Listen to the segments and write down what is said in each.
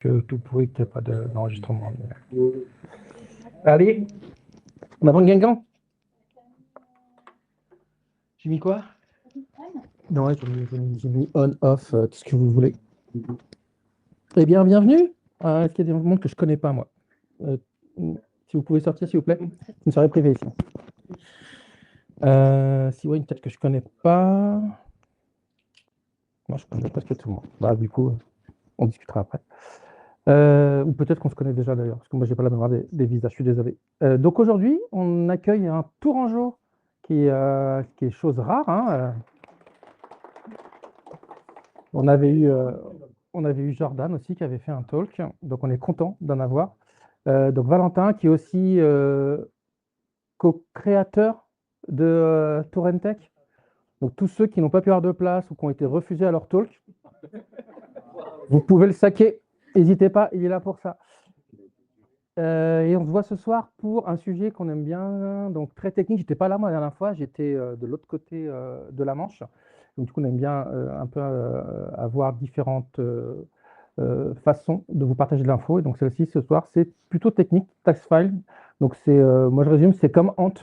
que tout pourri qu'il n'y ait pas d'enregistrement. Allez, on avance Guingamp. J'ai mis quoi? Non, ouais, j'ai mis on, off, tout ce que vous voulez. Eh bien, bienvenue. Est-ce qu'il y a des mondes que je ne connais pas, moi? Si vous pouvez sortir, s'il vous plaît. C'est une soirée privée ici. Si oui, une tête que je ne connais pas. Moi, je connais presque tout le monde. Bah, du coup, on discutera après. Ou peut-être qu'on se connaît déjà d'ailleurs, parce que moi, je n'ai pas la mémoire des visages, je suis désolé. Donc aujourd'hui, on accueille un Tourangeau qui est chose rare. Hein. On avait eu Jordan aussi qui avait fait un talk, donc on est content d'en avoir. Donc Valentin qui est aussi co-créateur de Torrentech. Donc tous ceux qui n'ont pas pu avoir de place ou qui ont été refusés à leur talk, vous pouvez le saquer, n'hésitez pas, il est là pour ça. Et on se voit ce soir pour un sujet qu'on aime bien, donc très technique. J'étais pas là moi la dernière fois, j'étais de l'autre côté de la Manche. Donc du coup, on aime bien un peu avoir différentes façons de vous partager de l'info. Et donc celle-ci ce soir, c'est plutôt technique, TaxFile. Donc c'est, moi je résume, c'est comme Ant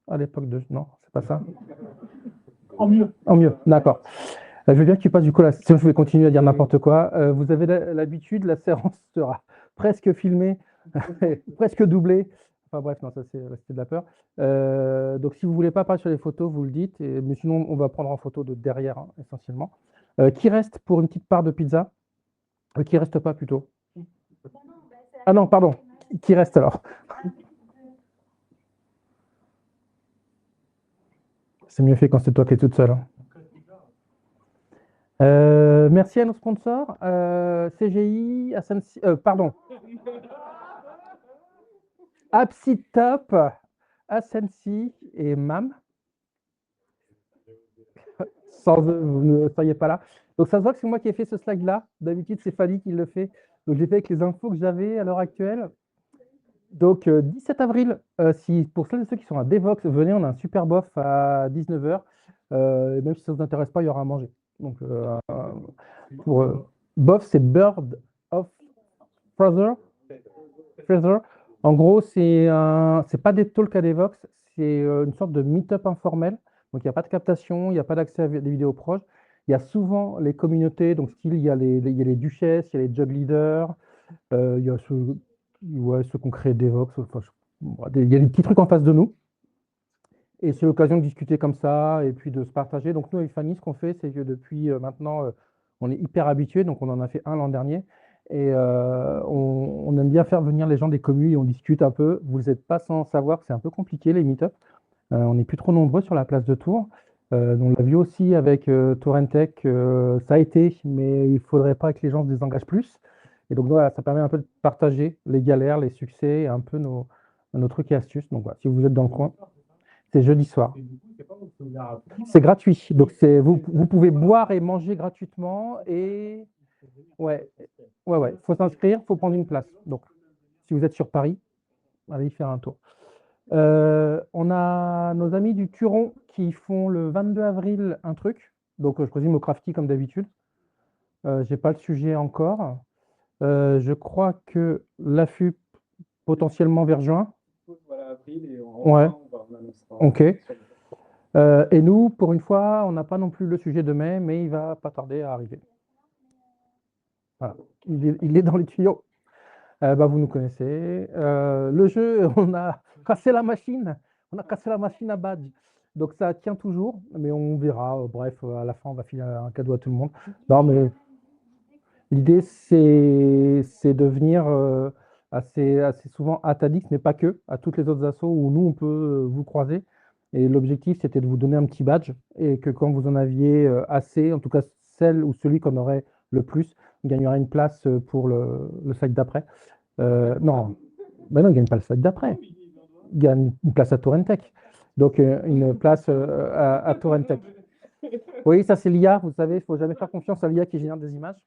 à l'époque de. Non, c'est pas ça. En mieux. En mieux, d'accord. Je veux bien que tu passes du coup là. Si je vais continuer à dire n'importe quoi. Vous avez l'habitude, la séance sera presque filmée. Presque doublé. Enfin bref, non, ça c'était de la peur. Donc si vous ne voulez pas parler sur les photos, vous le dites. Mais sinon, on va prendre en photo de derrière, hein, essentiellement. Qui reste pour une petite part de pizza? Qui reste pas plutôt? Ah non, pardon. Qui reste alors? C'est mieux fait quand c'est toi qui es toute seule. Hein. Merci à nos sponsors. CGI, pardon. Apsitop, Asensi et MAM. Vous ne seriez pas là. Donc ça se voit que c'est moi qui ai fait ce slide-là. D'habitude, c'est Fanny qui le fait. Donc j'ai fait avec les infos que j'avais à l'heure actuelle. Donc 17 avril, si pour celles et ceux qui sont à Devox, venez, on a un super bof à 19h. Et même si ça ne vous intéresse pas, il y aura à manger. Donc pour bof, c'est Bird of Feather. En gros, c'est pas des talks à Devox, c'est une sorte de meet-up informel. Donc, il n'y a pas de captation, il n'y a pas d'accès à des vidéos proches. Il y a souvent les communautés, donc il y a les duchesses, il y a les jug leaders, il y a ceux qui ont créé Devox. Enfin, il y a des petits trucs en face de nous. Et c'est l'occasion de discuter comme ça et puis de se partager. Donc, nous, avec Fanny, ce qu'on fait, c'est que depuis maintenant, on est hyper habitués. Donc, on en a fait un l'an dernier. Et on aime bien faire venir les gens des communes et on discute un peu. Vous n'êtes pas sans savoir que c'est un peu compliqué, les meet-up. On n'est plus trop nombreux sur la place de Tours. On l'a vu aussi avec Torrentech, ça a été, mais il ne faudrait pas que les gens se désengagent plus. Et donc voilà, ça permet un peu de partager les galères, les succès, et un peu nos trucs et astuces. Donc voilà, si vous êtes dans le coin, c'est jeudi soir. C'est gratuit. Donc vous pouvez boire et manger gratuitement. Et ouais, il faut s'inscrire, il faut prendre une place. Donc si vous êtes sur Paris, allez y faire un tour. On a nos amis du Turon qui font le 22 avril un truc. Donc, je présume au Crafty comme d'habitude. Je n'ai pas le sujet encore. Je crois que l'AFUP potentiellement vers juin. Voilà, avril et ouais. Ok. Et nous, pour une fois, on n'a pas non plus le sujet de mai, mais il va pas tarder à arriver. Voilà. Il est dans les tuyaux. Vous nous connaissez. Le jeu, on a cassé la machine. On a cassé la machine à badge. Donc ça tient toujours, mais on verra. Bref, à la fin, on va filer un cadeau à tout le monde. Non, mais l'idée, c'est de venir assez souvent à Tadix, mais pas que, à toutes les autres assos où nous, on peut vous croiser. Et l'objectif, c'était de vous donner un petit badge et que quand vous en aviez assez, en tout cas celle ou celui qu'on aurait le plus, gagnera une place pour le site d'après. Non, ben non, il ne gagne pas le slide d'après. Il gagne une place à Torrentech. Donc, une place à Torrentech. Oui, ça, c'est l'IA. Vous savez, il ne faut jamais faire confiance à l'IA qui génère des images.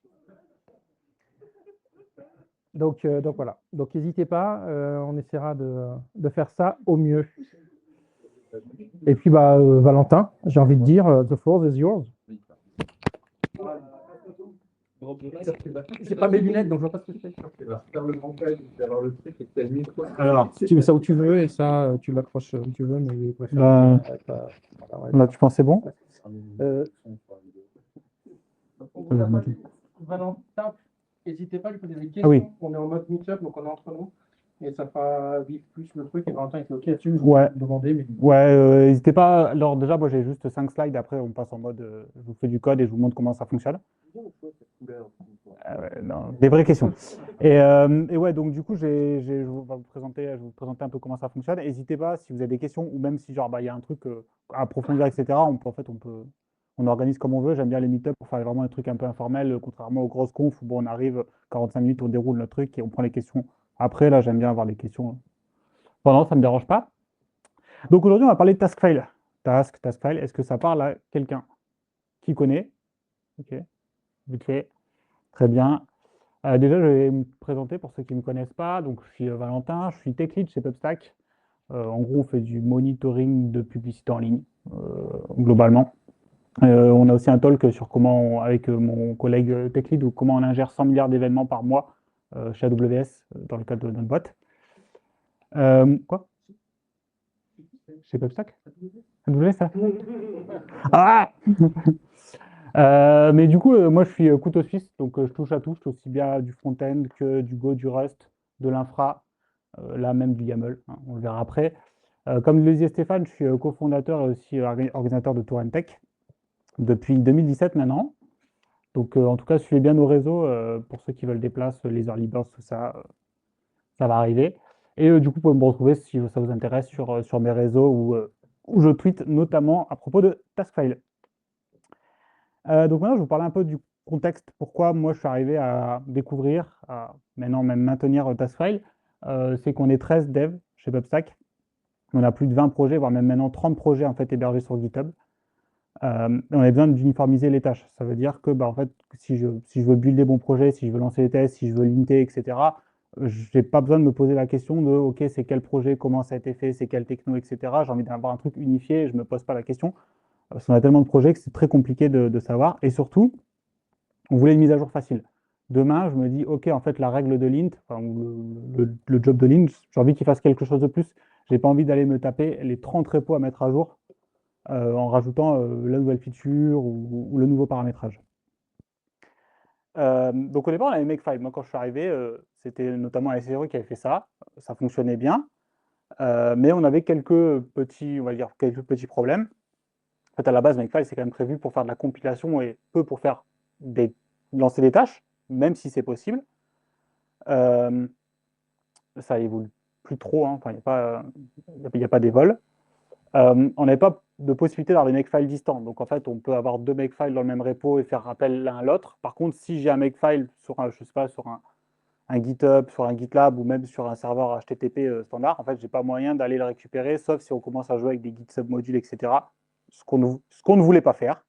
Donc voilà. Donc, n'hésitez pas. On essaiera de faire ça au mieux. Et puis, Valentin, j'ai envie de dire, the floor is yours. J'ai pas mes lunettes, donc je vois pas ce que c'est. Faire le montage, avoir le truc et t'as le micro. Alors, tu mets ça où tu veux et ça, tu l'accroches où tu veux, mais je préfère. Là, tu penses c'est bon? Valentin, n'hésitez pas à lui poser des Ah oui. questions. On est en mode meet-up, donc on est entre nous. Et ça fera vivre plus le truc. Et Valentin était OK là-dessus. Je vous Ouais. demander, mais Ouais, n'hésitez pas. Alors déjà, moi j'ai juste 5 slides. Après, on passe en mode, je vous fais du code et je vous montre comment ça fonctionne. Ouais, non, des vraies questions. Et ouais, donc du coup, je vais vous présenter un peu comment ça fonctionne. N'hésitez pas si vous avez des questions ou même si genre il y a un truc à approfondir, etc. On organise comme on veut. J'aime bien les meet-up pour faire vraiment un truc un peu informel, contrairement aux grosses confs où bon, on arrive 45 minutes, on déroule notre truc et on prend les questions. Après, là, j'aime bien avoir les questions. Pendant, ça me dérange pas. Donc aujourd'hui, on va parler de task file. Task file, est-ce que ça parle à quelqu'un qui connaît? Ok, vite fait. Très bien. Déjà, je vais me présenter pour ceux qui ne me connaissent pas. Donc, je suis Valentin, je suis tech lead chez Pubstack. En gros, on fait du monitoring de publicité en ligne, globalement. On a aussi un talk sur comment, avec mon collègue tech lead, ou comment on ingère 100 milliards d'événements par mois chez AWS dans le cadre de notre boîte. Quoi? Chez Pubstack? AWS, ça? Ah! Mais du coup, moi je suis couteau suisse, donc je touche à tout. Je touche aussi bien du front-end que du Go, du Rust, de l'infra, là même du YAML, hein, on le verra après. Comme le disait Stéphane, je suis cofondateur et aussi organisateur de Tour Tech depuis 2017 maintenant. Donc en tout cas, suivez bien nos réseaux pour ceux qui veulent des places, les early birds, tout ça, ça va arriver. Et du coup, vous pouvez me retrouver si ça vous intéresse sur mes réseaux où je tweete notamment à propos de Taskfile. Donc maintenant, je vais vous parler un peu du contexte, pourquoi moi je suis arrivé à découvrir, à maintenant même maintenir Taskfile. C'est qu'on est 13 devs chez Pubstack. On a plus de 20 projets, voire même maintenant 30 projets en fait hébergés sur GitHub. On a besoin d'uniformiser les tâches. Ça veut dire que bah, en fait, si je veux builder mon projet, si je veux lancer les tests, si je veux linter, etc., je n'ai pas besoin de me poser la question de OK, c'est quel projet, comment ça a été fait, c'est quel techno, etc. J'ai envie d'avoir un truc unifié et je ne me pose pas la question. Parce qu'on a tellement de projets que c'est très compliqué de savoir. Et surtout, on voulait une mise à jour facile. Demain, je me dis, OK, en fait, la règle de l'int, enfin, le job de l'int, j'ai envie qu'il fasse quelque chose de plus. Je n'ai pas envie d'aller me taper les 30 repos à mettre à jour en rajoutant la nouvelle feature ou le nouveau paramétrage. Donc au départ, on avait Makefile. Moi, quand je suis arrivé, c'était notamment la SRE qui avait fait ça. Ça fonctionnait bien. Mais on avait quelques petits, on va dire, quelques petits problèmes. En fait, à la base, Makefile, c'est quand même prévu pour faire de la compilation et peu pour faire lancer des tâches, même si c'est possible. Ça évolue plus trop, hein. Enfin, il n'y a pas des vols. On n'avait pas de possibilité d'avoir des makefiles distants. Donc, en fait, on peut avoir deux makefiles dans le même repo et faire rappel l'un à l'autre. Par contre, si j'ai un makefile sur un, je sais pas, sur un GitHub, sur un GitLab ou même sur un serveur HTTP standard, en fait, j'ai pas moyen d'aller le récupérer, sauf si on commence à jouer avec des Git submodules, etc. Ce qu'on ne voulait pas faire.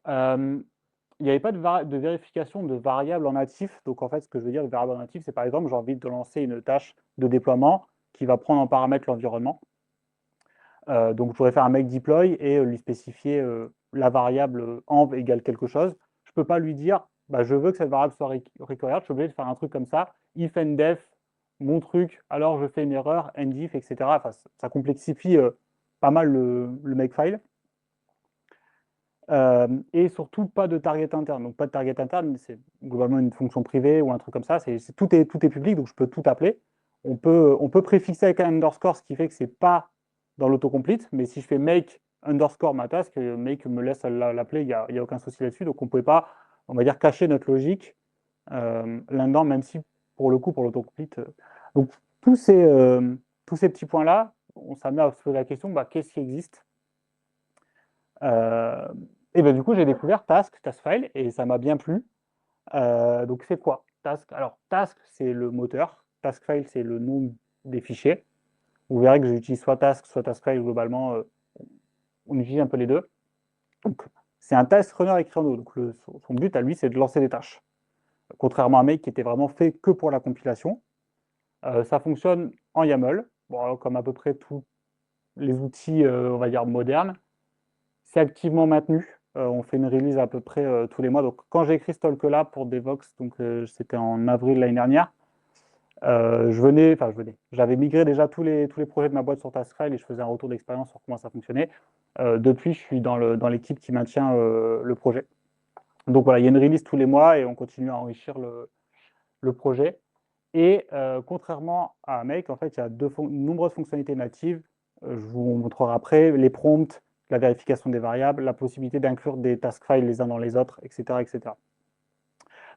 Il n'y avait pas de vérification de variables en natif. Donc, en fait, ce que je veux dire de variable en natif, c'est par exemple, j'ai envie de lancer une tâche de déploiement qui va prendre en paramètre l'environnement. Donc, je pourrais faire un make deploy et lui spécifier la variable env égale quelque chose. Je ne peux pas lui dire, bah, je veux que cette variable soit required. Je suis obligé de faire un truc comme ça. If and def, mon truc, alors je fais une erreur, end if, etc. Enfin, ça complexifie pas mal le makefile. Et surtout pas de target interne. Donc pas de target interne, c'est globalement une fonction privée ou un truc comme ça. Tout est public, donc je peux tout appeler. On peut préfixer avec un underscore, ce qui fait que c'est pas dans l'autocomplete, mais si je fais make underscore ma task, make me laisse l'appeler, il n'y a aucun souci là-dessus. Donc on ne pouvait pas, on va dire, cacher notre logique là-dedans, même si pour le coup, pour l'autocomplete. Donc tous ces petits points-là, on s'amène à se poser la question, bah, qu'est-ce qui existe et ben, du coup, j'ai découvert Taskfile, et ça m'a bien plu. Donc, c'est quoi Task? Alors, Task, c'est le moteur. Taskfile, c'est le nom des fichiers. Vous verrez que j'utilise soit Task, soit Taskfile. Globalement, on utilise un peu les deux. Donc, c'est un task runner écrit en haut. Donc, son but à lui, c'est de lancer des tâches. Contrairement à Make qui était vraiment fait que pour la compilation. Ça fonctionne en YAML, bon, comme à peu près tous les outils, on va dire, modernes. C'est activement maintenu. on fait une release à peu près tous les mois. Donc, quand j'ai écrit ce talk-là pour Devox, donc c'était en avril l'année dernière, j'avais migré déjà tous les projets de ma boîte sur Taskfile et je faisais un retour d'expérience sur comment ça fonctionnait. Depuis, je suis dans l'équipe qui maintient le projet. Donc voilà, il y a une release tous les mois et on continue à enrichir le projet. Et contrairement à Make, en fait, il y a nombreuses fonctionnalités natives. Je vous montrerai après les prompts, la vérification des variables, la possibilité d'inclure des task files les uns dans les autres, etc., etc.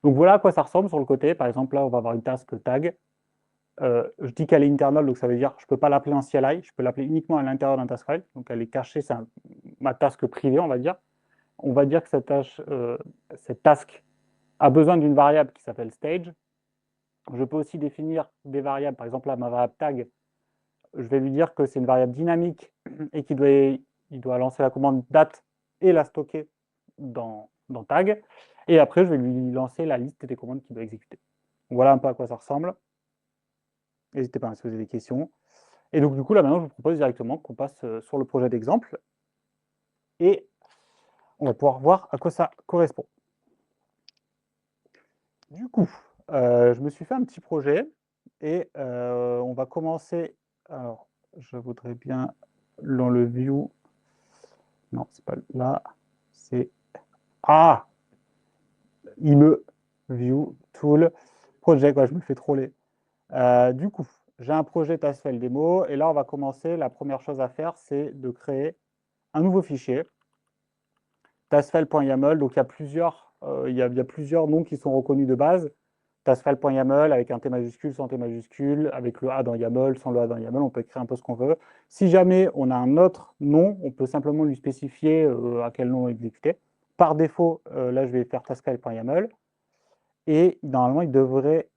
Donc voilà à quoi ça ressemble sur le côté. Par exemple, là, on va avoir une task tag. Je dis qu'elle est internal, donc ça veut dire que je ne peux pas l'appeler en CLI, je peux l'appeler uniquement à l'intérieur d'un task file. Donc elle est cachée, c'est ma task privée, on va dire. On va dire que cette task a besoin d'une variable qui s'appelle stage. Je peux aussi définir des variables, par exemple là, ma variable tag, je vais lui dire que c'est une variable dynamique et il doit lancer la commande date et la stocker dans tag. Et après, je vais lui lancer la liste des commandes qu'il doit exécuter. Voilà un peu à quoi ça ressemble. N'hésitez pas à se poser des questions. Et donc, du coup, là, maintenant, je vous propose directement qu'on passe sur le projet d'exemple. Et on va pouvoir voir à quoi ça correspond. Du coup, je me suis fait un petit projet et on va commencer. Alors, je voudrais bien dans le view. Non, c'est pas là. C'est IME view tool project. Ouais, je me fais troller. Du coup, j'ai un projet Taskfile démo et là, on va commencer. La première chose à faire, c'est de créer un nouveau fichier. Taskfile.yaml. Donc, il y a plusieurs noms qui sont reconnus de base. Taskfile.yaml avec un T majuscule, sans T majuscule, avec le A dans YAML, sans le A dans YAML, on peut écrire un peu ce qu'on veut. Si jamais on a un autre nom, on peut simplement lui spécifier à quel nom exécuter. Par défaut, là je vais faire Taskfile.yaml, et normalement il devrait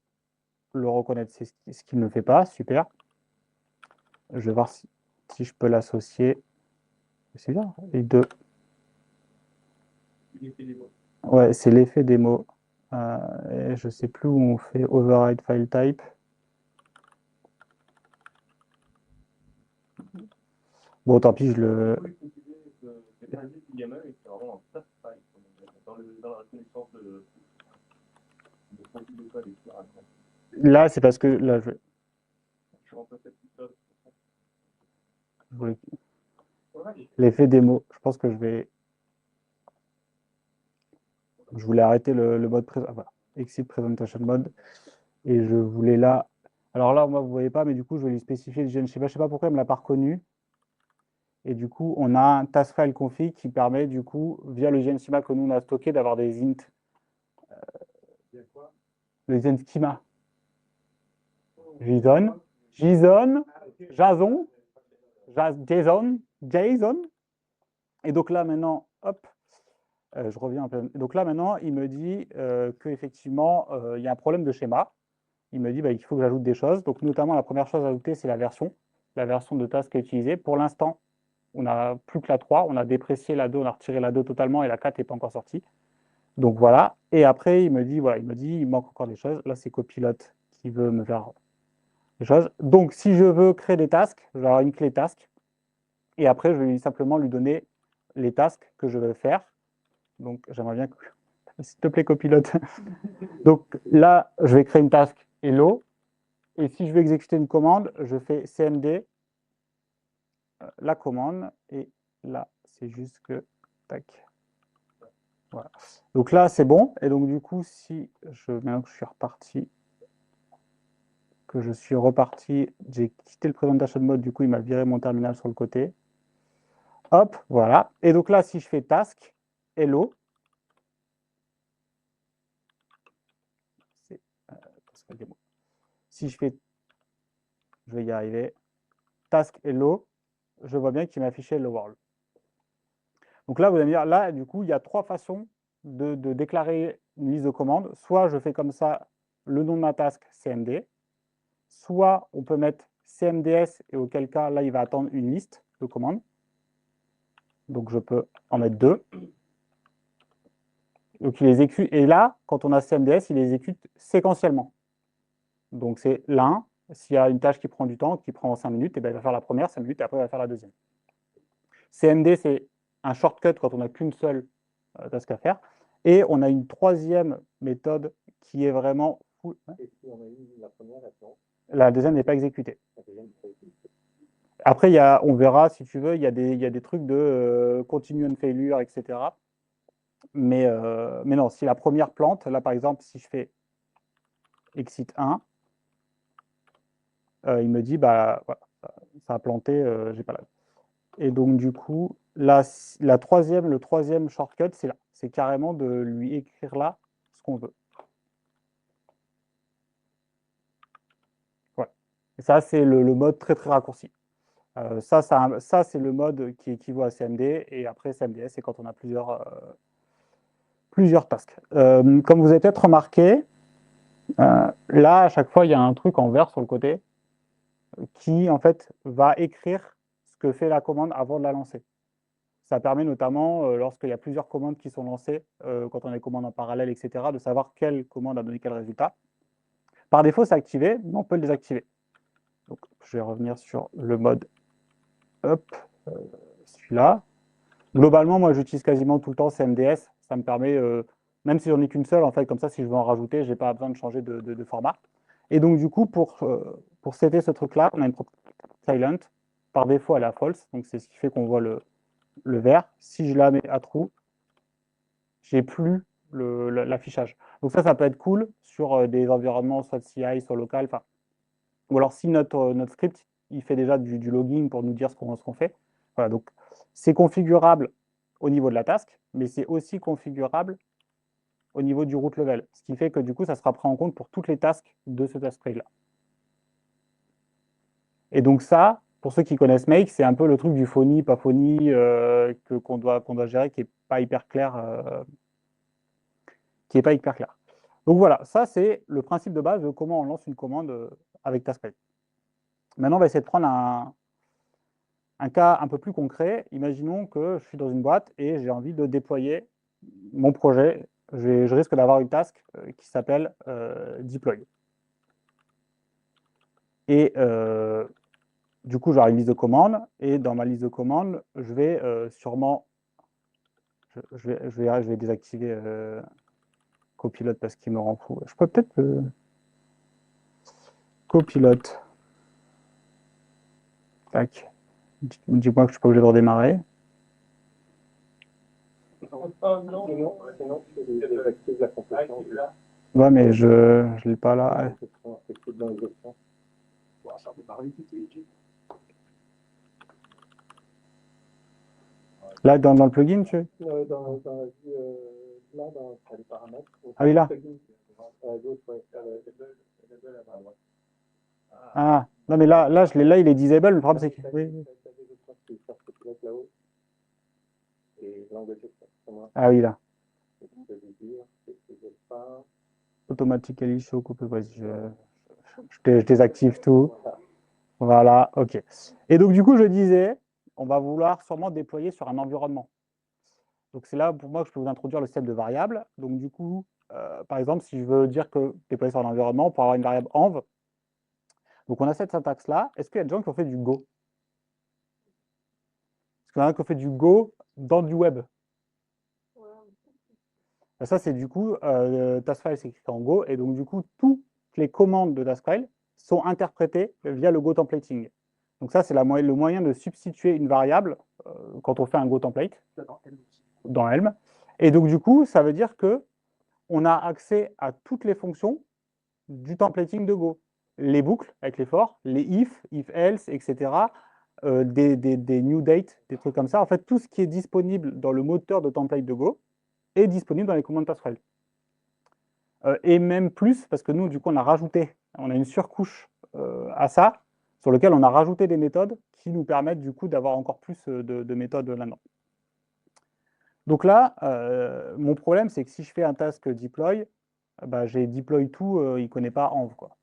le reconnaître, c'est ce qu'il ne fait pas, super. Je vais voir si je peux l'associer. C'est bien, les deux. Ouais, c'est l'effet démo. Et je ne sais plus où on fait override file type. Bon, tant pis, je le. Là, c'est parce que là, l'effet démo. Je pense que je voulais arrêter le mode voilà. Exit presentation mode. Et je voulais là. Alors là, moi, vous ne voyez pas, mais du coup, je vais lui spécifier le GenShima. Je ne sais pas pourquoi elle ne me l'a pas reconnu. Et du coup, on a un taskfile config qui permet, du coup, via le GenSchema que nous, on a stocké, d'avoir des int. Le GenSchema. JSON. JSON. Et donc là, maintenant, hop, je reviens un peu. Donc là, maintenant, il me dit qu'effectivement, il y a un problème de schéma. Il me dit qu'il faut que j'ajoute des choses. Donc, notamment, la première chose à ajouter, c'est la version de task à utiliser. Pour l'instant, on n'a plus que la 3. On a déprécié la 2, on a retiré la 2 totalement et la 4 n'est pas encore sortie. Donc, voilà. Et après, il me dit, il manque encore des choses. Là, c'est Copilote qui veut me faire des choses. Donc, si je veux créer des tasks, je vais avoir une clé task. Et après, je vais simplement lui donner les tasks que je veux faire. Donc, j'aimerais bien que... S'il te plaît, copilote. Donc, là, je vais créer une task hello. Et si je veux exécuter une commande, je fais cmd, la commande. Et là, c'est juste que... Tac. Voilà. Donc là, c'est bon. Et donc, du coup, maintenant que je suis reparti, j'ai quitté le presentation mode. Du coup, il m'a viré mon terminal sur le côté. Hop, voilà. Et donc là, si je fais task, hello, si je fais, je vais y arriver, task hello, je vois bien qu'il m'a affiché hello world. Donc là, vous allez me dire, là, du coup, il y a 3 façons de déclarer une liste de commandes. Soit je fais comme ça le nom de ma task cmd, soit on peut mettre cmds, et auquel cas, là, il va attendre une liste de commandes. Donc je peux en mettre 2. Donc il exécute, et là, quand on a cmds, il exécute séquentiellement. Donc c'est l'un. S'il y a une tâche qui prend du temps, qui prend 5 minutes, et bien il va faire la première 5 minutes, et après il va faire la deuxième. CMD, c'est un shortcut quand on n'a qu'une seule task à faire. Et on a une troisième méthode qui est vraiment full. Et si on a eu la première, maintenant, La deuxième n'est pas exécutée. la deuxième, c'est pas exécuté. Après, on verra, si tu veux, il y a des trucs de continue on failure, etc. Mais non, si la première plante, là par exemple, si je fais exit 1, il me dit, bah, voilà, ça a planté, j'ai pas la. Et donc, du coup, le troisième shortcut, c'est là. C'est carrément de lui écrire là ce qu'on veut. Voilà. Et ça, c'est le mode très, très raccourci. Ça c'est le mode qui équivaut à CMD. Et après, CMDS, c'est quand on a plusieurs tasks. Comme vous avez peut-être remarqué, là, à chaque fois, il y a un truc en vert sur le côté qui, en fait, va écrire ce que fait la commande avant de la lancer. Ça permet notamment, lorsqu'il y a plusieurs commandes qui sont lancées, quand on a des commandes en parallèle, etc., de savoir quelle commande a donné quel résultat. Par défaut, c'est activé, mais on peut le désactiver. Donc, je vais revenir sur le mode, hop, celui-là. Globalement, moi, j'utilise quasiment tout le temps CMDS. Ça me permet, même si j'en ai qu'une seule, en fait, comme ça, si je veux en rajouter, je n'ai pas besoin de changer de format. Et donc, du coup, pour setter ce truc-là, on a une propriété silent. Par défaut, elle est à false. Donc, c'est ce qui fait qu'on voit le vert. Si je la mets à true, j'ai plus l'affichage. Donc ça peut être cool sur des environnements, soit CI, soit local. Ou alors si notre script, il fait déjà du logging pour nous dire ce qu'on fait. Voilà, donc c'est configurable au niveau de la task, mais c'est aussi configurable au niveau du root level. Ce qui fait que du coup, ça sera pris en compte pour toutes les tasks de ce task tray là. Et donc ça, pour ceux qui connaissent Make, c'est un peu le truc du phony, pas phony, qu'on doit gérer, qui n'est pas hyper clair. Donc voilà, ça c'est le principe de base de comment on lance une commande avec Tasklight. Maintenant, on va essayer de prendre un cas un peu plus concret. Imaginons que je suis dans une boîte et j'ai envie de déployer mon projet. Je risque d'avoir une task qui s'appelle deploy. Et du coup, j'aurai une liste de commandes. Et dans ma liste de commandes, je vais sûrement... Je vais désactiver copilote parce qu'il me rend fou. Je peux peut-être... copilote. Tac. Dis-moi que je suis pas obligé de redémarrer. Ouais, mais je l'ai pas là. Là, dans le plugin, tu veux? Dans les paramètres. Ah oui, là. Ah, non, mais là, il est disable. Le problème, c'est que. Oui. Ah oui, là. Automatically show coupe. Vas-y, je désactive tout. Voilà, ok. Et donc, du coup, je disais, on va vouloir sûrement déployer sur un environnement. Donc, c'est là, pour moi, que je peux vous introduire le système de variables. Donc, du coup, par exemple, si je veux dire que déployer sur un environnement, pour avoir une variable env, donc on a cette syntaxe-là. Est-ce qu'il y a des gens qui ont fait du Go? Est-ce qu'il y en a qui ont fait du Go dans du web? Ça, c'est du coup, Taskfile, c'est écrit en Go, et donc du coup, toutes les commandes de Taskfile sont interprétées via le Go templating. Donc ça, c'est le moyen de substituer une variable quand on fait un Go template dans Helm. Et donc du coup, ça veut dire que on a accès à toutes les fonctions du templating de Go. Les boucles avec les for, les if else, etc. Des new date, des trucs comme ça. En fait, tout ce qui est disponible dans le moteur de template de Go est disponible dans les commandes Taskfile. Et même plus, parce que nous, du coup, on a une surcouche à ça, sur lequel on a rajouté des méthodes qui nous permettent, du coup, d'avoir encore plus de méthodes là-dedans. Donc là, mon problème, c'est que si je fais un task deploy, bah, j'ai deploy tout, il ne connaît pas env, quoi.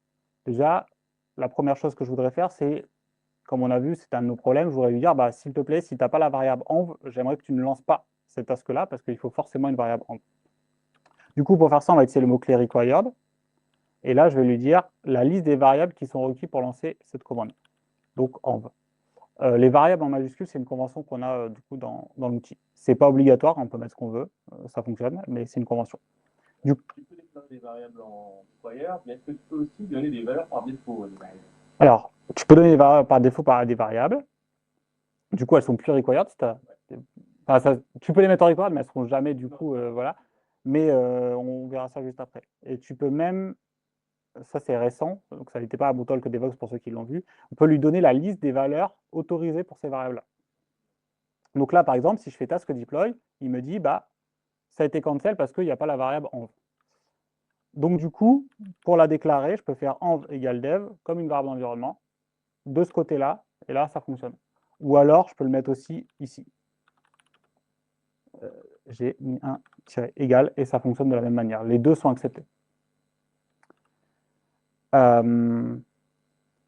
Déjà, la première chose que je voudrais faire, c'est, comme on a vu, c'est un de nos problèmes, je voudrais lui dire, bah, s'il te plaît, si tu n'as pas la variable env, j'aimerais que tu ne lances pas cette task-là, parce qu'il faut forcément une variable env. Du coup, pour faire ça, on va utiliser le mot-clé required. Et là, je vais lui dire la liste des variables qui sont requises pour lancer cette commande. Donc, env. Les variables en majuscule, c'est une convention qu'on a du coup dans l'outil. C'est pas obligatoire, on peut mettre ce qu'on veut, ça fonctionne, mais c'est une convention. Tu peux déclarer des variables en foyer, mais est-ce que tu peux aussi donner des valeurs par défaut? Alors, tu peux donner des variables par défaut par des variables. Du coup, elles sont plus required. Tu peux les mettre en required, mais elles ne seront jamais du coup, voilà. Mais on verra ça juste après. Et tu peux même, ça c'est récent, donc ça n'était pas à Bootalk Devox pour ceux qui l'ont vu, on peut lui donner la liste des valeurs autorisées pour ces variables-là. Donc là, par exemple, si je fais task deploy, il me dit, bah, ça a été cancel parce qu'il n'y a pas la variable env. Donc du coup, pour la déclarer, je peux faire env égale dev comme une variable d'environnement de ce côté-là, et là, ça fonctionne. Ou alors, je peux le mettre aussi ici. J'ai mis un tiret égal et ça fonctionne de la même manière. Les deux sont acceptés.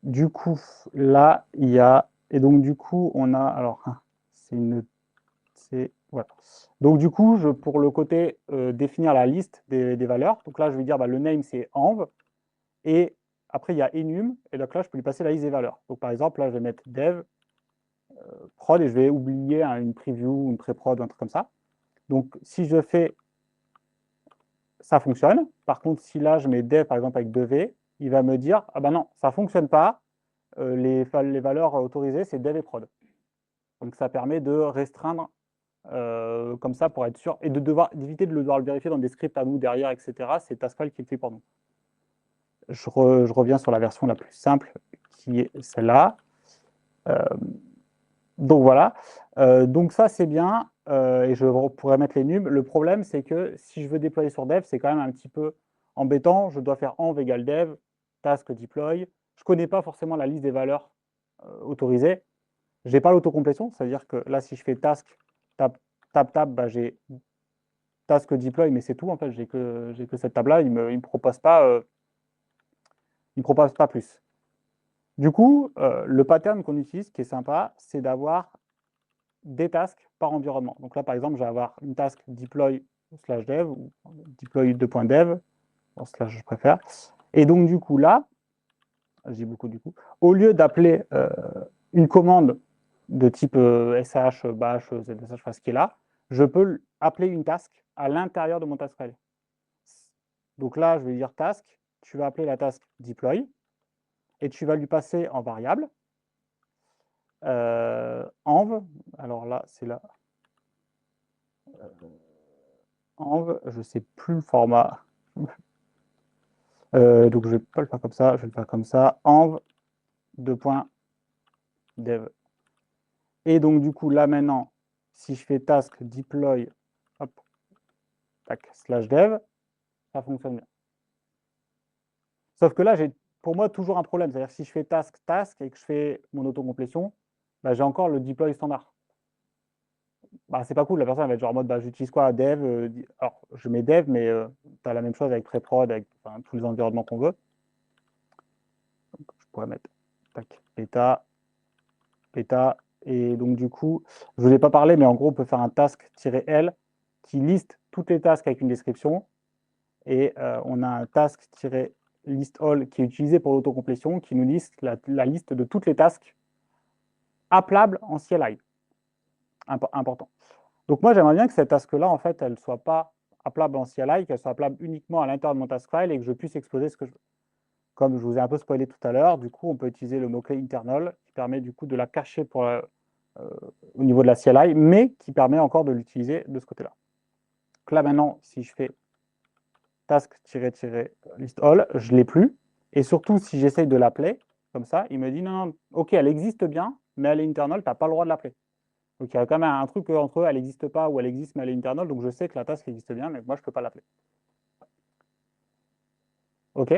Du coup, là, il y a... Et donc, du coup, on a... Alors, c'est une... Voilà. Donc, du coup, pour le côté définir la liste des valeurs, donc là, je vais dire, bah, le name, c'est env. Et après, il y a enum. Et donc là, je peux lui passer la liste des valeurs. Donc, par exemple, là, je vais mettre dev, prod, et je vais oublier une preview, une pré-prod, un truc comme ça. Donc, si je fais, ça fonctionne. Par contre, si là, je mets dev, par exemple, avec 2V, il va me dire, ah ben non, ça ne fonctionne pas. Les valeurs autorisées, c'est dev et prod. Donc, ça permet de restreindre comme ça pour être sûr et d'éviter de devoir le vérifier dans des scripts à nous derrière, etc. C'est Taskfile qui le fait pour nous. Je reviens sur la version la plus simple, qui est celle-là. Donc voilà, donc ça c'est bien, et je pourrais mettre les nums. Le problème c'est que si je veux déployer sur dev, c'est quand même un petit peu embêtant. Je dois faire env égale dev, task deploy. Je ne connais pas forcément la liste des valeurs autorisées. Je n'ai pas l'autocomplétion, c'est-à-dire que là si je fais task, tab, bah, j'ai task deploy, mais c'est tout en fait, j'ai que cette table-là, il me propose pas plus. Du coup, le pattern qu'on utilise, qui est sympa, c'est d'avoir des tasks par environnement. Donc là, par exemple, je vais avoir une task deploy /dev ou deploy 2.dev, slash je préfère. Et donc, du coup, là, j'ai beaucoup du coup, au lieu d'appeler une commande de type sh, bash, zsh, ce qui est là, je peux appeler une task à l'intérieur de mon task file. Donc là, je vais dire task, tu vas appeler la task deploy, et tu vas lui passer en variable env, alors là, c'est là, env, je ne sais plus le format. Donc je ne vais pas le faire comme ça, je vais le faire comme ça, env, 2.dev. Et donc du coup, là maintenant, si je fais task deploy, hop, tac, /dev, ça fonctionne bien. Sauf que là, j'ai pour moi toujours un problème. C'est-à-dire que si je fais task et que je fais mon autocomplétion, bah, j'ai encore le deploy standard. Bah, c'est pas cool, la personne elle va être genre en mode bah, j'utilise quoi dev, alors je mets dev, mais tu as la même chose avec pré-prod, avec tous les environnements qu'on veut. Donc, je pourrais mettre tac, bêta, et donc du coup, je ne vous ai pas parlé, mais en gros, on peut faire un task-l qui liste toutes les tasks avec une description, et on a un task-list all qui est utilisé pour l'autocomplétion, qui nous liste la liste de toutes les tasks appelables en CLI. Important. Donc moi, j'aimerais bien que cette task-là, en fait, elle ne soit pas appelable en CLI, qu'elle soit appelable uniquement à l'intérieur de mon task file et que je puisse exploser ce que je veux. Comme je vous ai un peu spoilé tout à l'heure, du coup, on peut utiliser le mot-clé internal qui permet du coup de la cacher pour, au niveau de la CLI, mais qui permet encore de l'utiliser de ce côté-là. Donc là, maintenant, si je fais task-list all, je ne l'ai plus. Et surtout, si j'essaye de l'appeler, comme ça, il me dit non, non, ok, elle existe bien, mais elle est internal, tu n'as pas le droit de l'appeler. Donc il y a quand même un truc entre eux, elle n'existe pas ou elle existe, mais elle est internal, donc je sais que la task existe bien, mais moi, je ne peux pas l'appeler. Ok.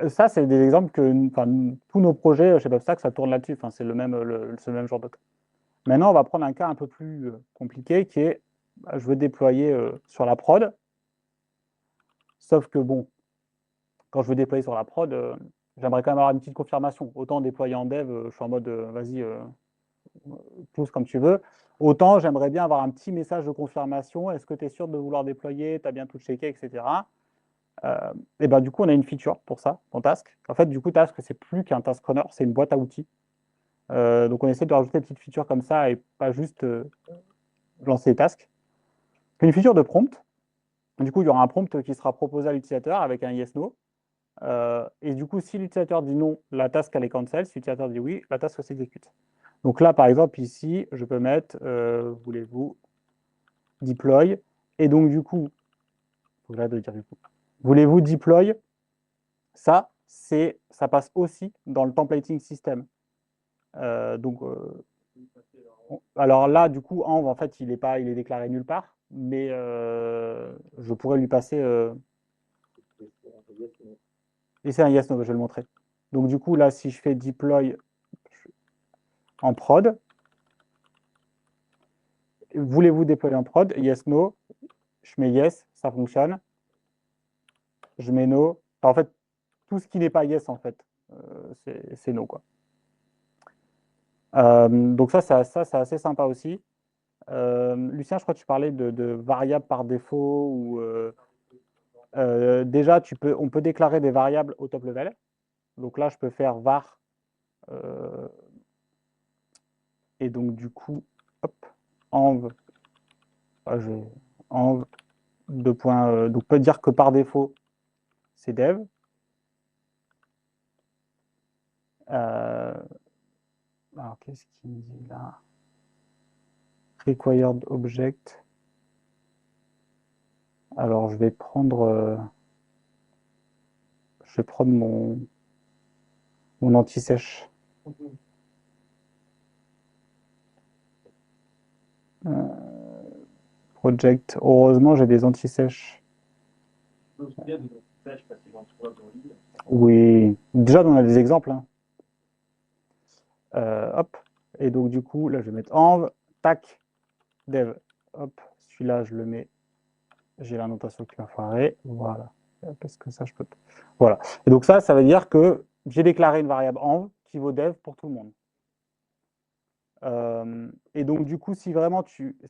Ça c'est des exemples que tous nos projets chez PubStack, ça tourne là-dessus. C'est le même genre de cas. Maintenant, on va prendre un cas un peu plus compliqué qui est, je veux déployer sur la prod. Sauf que bon, quand je veux déployer sur la prod, j'aimerais quand même avoir une petite confirmation. Autant déployer en dev, je suis en mode, vas-y, pousse comme tu veux. Autant j'aimerais bien avoir un petit message de confirmation. Est-ce que tu es sûr de vouloir déployer? Tu as bien tout checké, etc. Et ben, du coup, on a une feature pour ça, dans Task. En fait, du coup, Task, c'est plus qu'un task runner, c'est une boîte à outils. Donc, on essaie de rajouter des petites features comme ça et pas juste lancer des tasks. Une feature de prompt. Du coup, il y aura un prompt qui sera proposé à l'utilisateur avec un yes/no. Et du coup, si l'utilisateur dit non, la task elle est cancel. Si l'utilisateur dit oui, la task s'exécute. Donc là, par exemple, ici, je peux mettre, voulez-vous, deploy. Et donc, du coup, faut que j'arrête de dire du coup. Voulez-vous deploy? Ça passe aussi dans le templating system. Alors là, du coup, Env, en fait, il est déclaré nulle part, mais je pourrais lui passer. Et c'est un yes, no, je vais le montrer. Donc, du coup, là, si je fais deploy en prod, voulez-vous déployer en prod? Yes, no. Je mets yes, ça fonctionne. Je mets no. Enfin, en fait, tout ce qui n'est pas yes, en fait, c'est no, quoi. Donc ça, c'est assez sympa aussi. Lucien, je crois que tu parlais de variables par défaut ou déjà, on peut déclarer des variables au top level. Donc là, je peux faire var et donc du coup, hop, env, env donc peut dire que par défaut, c'est dev. Alors qu'est-ce qu'il me dit là? Required object. Alors je vais prendre mon anti-sèche. Project. Heureusement, j'ai des anti-sèches. Oui, déjà, on a des exemples. Hein. Hop. Et donc, du coup, là, je vais mettre env, tac, dev. Hop, celui-là, je le mets. J'ai la notation qui m'a foiré. Voilà. Qu'est-ce que ça, je peux. Voilà. Et donc, ça veut dire que j'ai déclaré une variable env qui vaut dev pour tout le monde. Et donc, du coup, si vraiment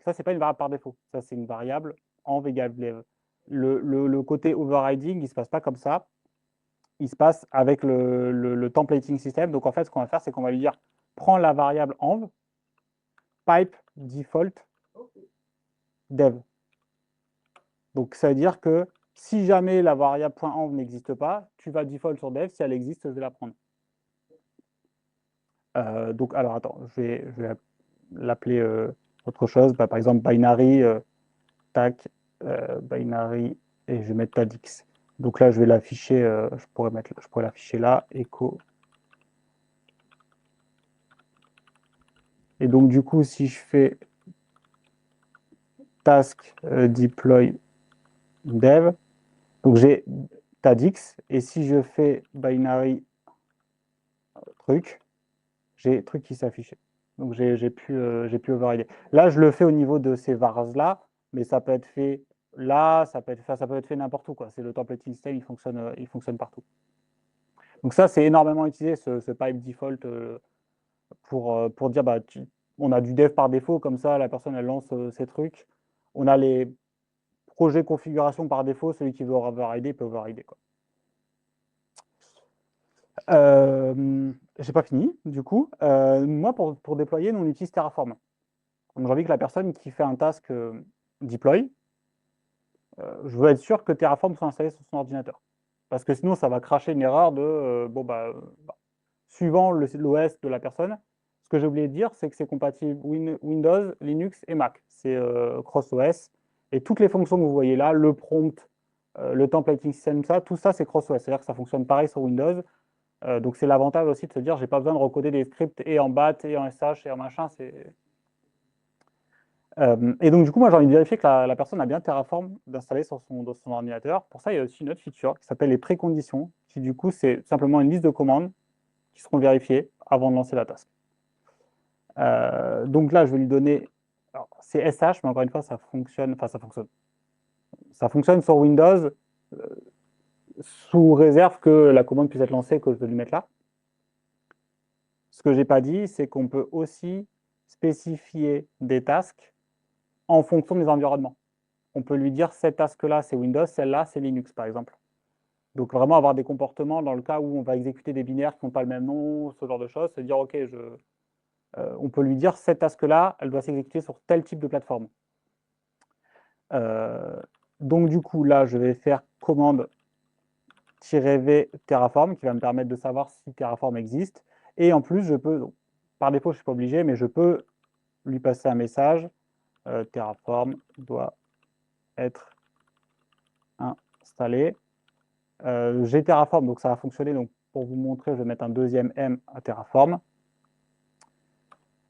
ça, c'est pas une variable par défaut. Ça, c'est une variable env égale dev. Le côté overriding, il ne se passe pas comme ça. Il se passe avec le templating system. Donc, en fait, ce qu'on va faire, c'est qu'on va lui dire prends la variable env, pipe default dev. Donc, ça veut dire que si jamais la variable .env n'existe pas, tu vas default sur dev. Si elle existe, je vais la prendre. Donc, alors, attends, je vais l'appeler autre chose. Bah, par exemple, binary, tac, binary, et je vais mettre tadx. Donc là, je vais l'afficher, je pourrais l'afficher là, echo. Et donc, du coup, si je fais task deploy dev, donc j'ai tadx, et si je fais binary truc, j'ai truc qui s'affiche. Donc j'ai pu overrider. Là, je le fais au niveau de ces vars là, mais ça peut être fait là, ça peut être fait n'importe où, quoi. C'est le templating system, il fonctionne partout. Donc ça, c'est énormément utilisé, ce pipe default, pour dire, bah, on a du dev par défaut, comme ça, la personne, elle lance ses trucs. On a les projets configuration par défaut, celui qui veut overrider peut overrider, quoi. J'ai pas fini, du coup. Moi, pour déployer, nous, on utilise Terraform. Donc, j'ai envie que la personne qui fait un task deploy, je veux être sûr que Terraform soit installé sur son ordinateur. Parce que sinon, ça va cracher une erreur de, suivant l'OS de la personne. Ce que j'ai oublié de dire, c'est que c'est compatible Windows, Linux et Mac. C'est cross-OS. Et toutes les fonctions que vous voyez là, le prompt, le templating system, tout ça, c'est cross-OS. C'est-à-dire que ça fonctionne pareil sur Windows. Donc c'est l'avantage aussi de se dire, j'ai pas besoin de recoder des scripts et en BAT et en SH et en machin. Et donc du coup, moi j'ai envie de vérifier que la personne a bien Terraform d'installer sur son ordinateur. Pour ça, il y a aussi une autre feature qui s'appelle les préconditions, qui du coup c'est simplement une liste de commandes qui seront vérifiées avant de lancer la task. Donc là, je vais lui donner, c'est SH, mais encore une fois, ça fonctionne sur Windows, sous réserve que la commande puisse être lancée, que je vais lui mettre là. Ce que je n'ai pas dit, c'est qu'on peut aussi spécifier des tasks en fonction des environnements. On peut lui dire, cette task-là, c'est Windows, celle-là, c'est Linux, par exemple. Donc, vraiment avoir des comportements dans le cas où on va exécuter des binaires qui n'ont pas le même nom, ce genre de choses, se dire, OK, on peut lui dire cette task-là, elle doit s'exécuter sur tel type de plateforme. Donc du coup, là, je vais faire commande -v Terraform qui va me permettre de savoir si Terraform existe. Et en plus, je peux, donc, par défaut, je ne suis pas obligé, mais je peux lui passer un message. Terraform doit être installé. J'ai Terraform, donc ça va fonctionner. Donc pour vous montrer, je vais mettre un deuxième M à Terraform.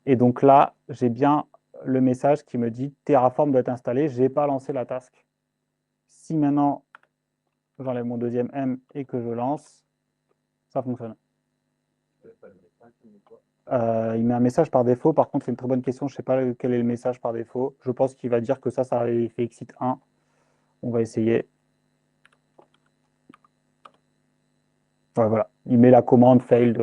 Et donc là, j'ai bien le message qui me dit Terraform doit être installé. Je n'ai pas lancé la task. Si maintenant j'enlève mon deuxième M et que je lance, ça fonctionne. Il met un message par défaut. Par contre, c'est une très bonne question. Je ne sais pas quel est le message par défaut. Je pense qu'il va dire que ça fait exit 1. On va essayer. Ouais, voilà. Il met la commande failed.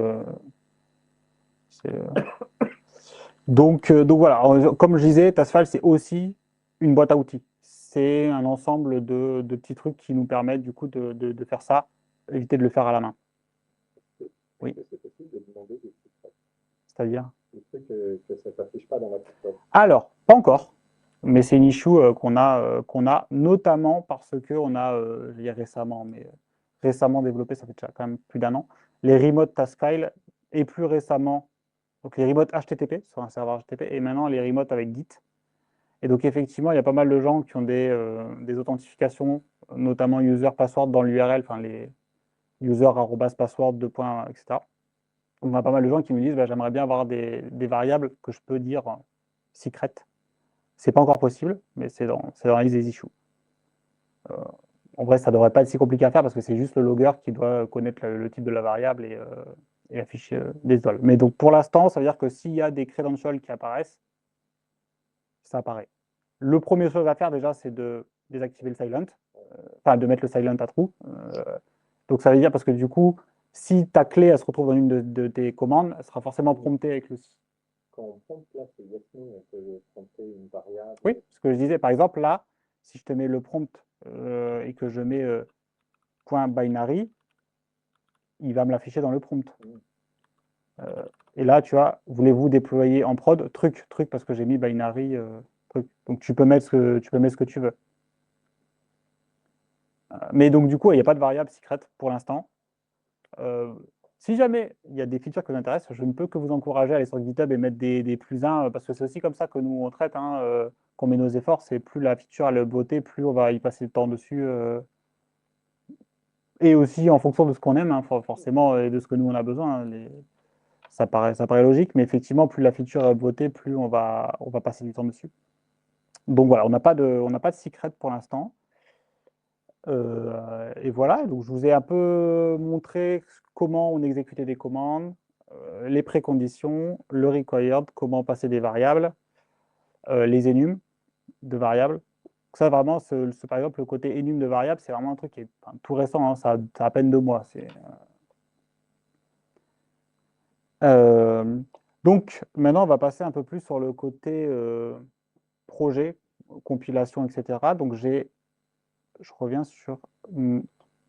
Donc voilà. Comme je disais, Taskfile, c'est aussi une boîte à outils. C'est un ensemble de petits trucs qui nous permettent du coup de faire ça, éviter de le faire à la main. Oui. C'est possible de demander des secrets. C'est-à-dire? Le truc que ça ne s'affiche pas dans la petite. Alors, pas encore, mais c'est une issue qu'on a notamment parce qu'on a, je dis récemment développé, ça fait déjà quand même plus d'un an, les remote task files et plus récemment, donc les remote HTTP sur un serveur HTTP et maintenant les remote avec Git. Et donc effectivement, il y a pas mal de gens qui ont des authentifications, notamment user password dans l'URL, enfin les user @password etc. Donc, on a pas mal de gens qui me disent bah, j'aimerais bien avoir des variables que je peux dire secret. C'est pas encore possible, mais c'est dans la liste des issues. En vrai, ça devrait pas être si compliqué à faire parce que c'est juste le logger qui doit connaître le type de la variable et afficher des idoles. Mais donc pour l'instant, ça veut dire que s'il y a des credentials qui apparaissent, ça apparaît. Le premier chose à faire déjà, c'est de désactiver le silent, enfin de mettre le silent à true. Donc ça veut dire parce que du coup, si ta clé elle se retrouve dans une de tes commandes, elle sera forcément promptée avec le. Quand on prompte là, c'est exactement on peut prompter une variable. Oui, ce que je disais, par exemple, là, si je te mets le prompt et que je mets point .binary, il va me l'afficher dans le prompt. Et là, tu vois, voulez-vous déployer en prod truc, parce que j'ai mis binary truc. Donc tu peux mettre ce que tu veux. Mais donc du coup, il n'y a pas de variable secret pour l'instant. Si jamais il y a des features qui vous intéressent, je ne peux que vous encourager à aller sur GitHub et mettre des +1, parce que c'est aussi comme ça que nous on traite, hein, qu'on met nos efforts, c'est plus la feature elle est beauté, plus on va y passer le temps dessus. Et aussi en fonction de ce qu'on aime, hein, forcément, et de ce que nous on a besoin. Hein, ça paraît logique, mais effectivement, plus la feature est beauté, plus on va passer du temps dessus. Donc voilà, on n'a pas de secret pour l'instant. Et voilà, donc je vous ai un peu montré comment on exécutait des commandes, les préconditions, le required, comment passer des variables, les enums de variables. Ça, vraiment, par exemple, le côté enum de variables, c'est vraiment un truc qui est tout récent, hein, ça a à peine 2 mois. Donc, maintenant, on va passer un peu plus sur le côté projet, compilation, etc. Donc, je reviens sur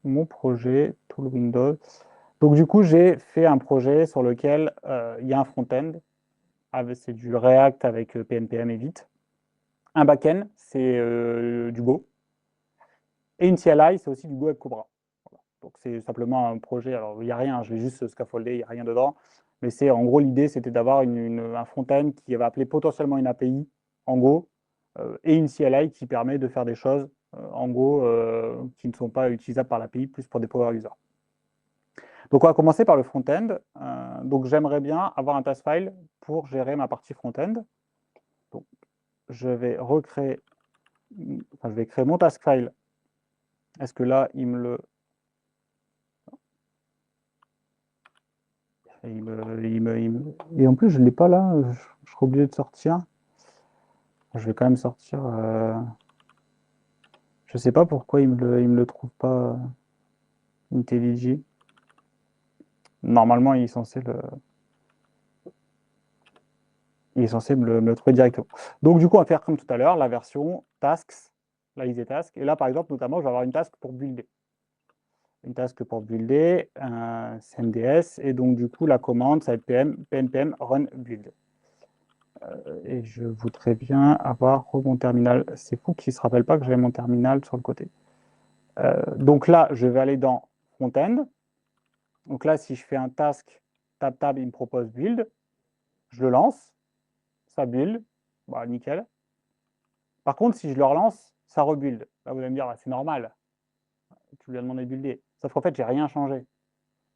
mon projet, Tool Windows. Donc, du coup, j'ai fait un projet sur lequel il y a un front-end. C'est du React avec PNPM et Vite. Un back-end, c'est du Go. Et une CLI, c'est aussi du Go avec Cobra. Voilà. Donc, c'est simplement un projet. Alors, il n'y a rien, je vais juste scaffolder, il n'y a rien dedans. Mais c'est en gros, l'idée, c'était d'avoir un front-end qui va appeler potentiellement une API en Go et une CLI qui permet de faire des choses en Go qui ne sont pas utilisables par l'API, plus pour des power users. Donc, on va commencer par le front-end. Donc, j'aimerais bien avoir un task file pour gérer ma partie front-end. Donc, je vais créer mon task file. Est-ce que là, il me le. Et en plus, je ne l'ai pas là. Je serai obligé de sortir. Je vais quand même sortir. Je ne sais pas pourquoi il me le trouve pas IntelliJ. Normalement, il est censé me le trouver directement. Donc, du coup, on va faire comme tout à l'heure, la version tasks, la liste des tasks. Et là, par exemple, notamment, je vais avoir une task pour builder. Une task pour builder, un CMDS. Et donc, du coup, la commande, ça va être pnpm run build. Et je voudrais bien avoir mon terminal. C'est fou qu'il ne se rappelle pas que j'avais mon terminal sur le côté. Donc là, je vais aller dans Front-End. Donc là, si je fais un task, tab, il me propose build. Je le lance, ça build, bah, nickel. Par contre, si je le relance, ça rebuild. Là, vous allez me dire, bah, c'est normal, tu lui as demandé de builder. Sauf qu'en fait, j'ai rien changé.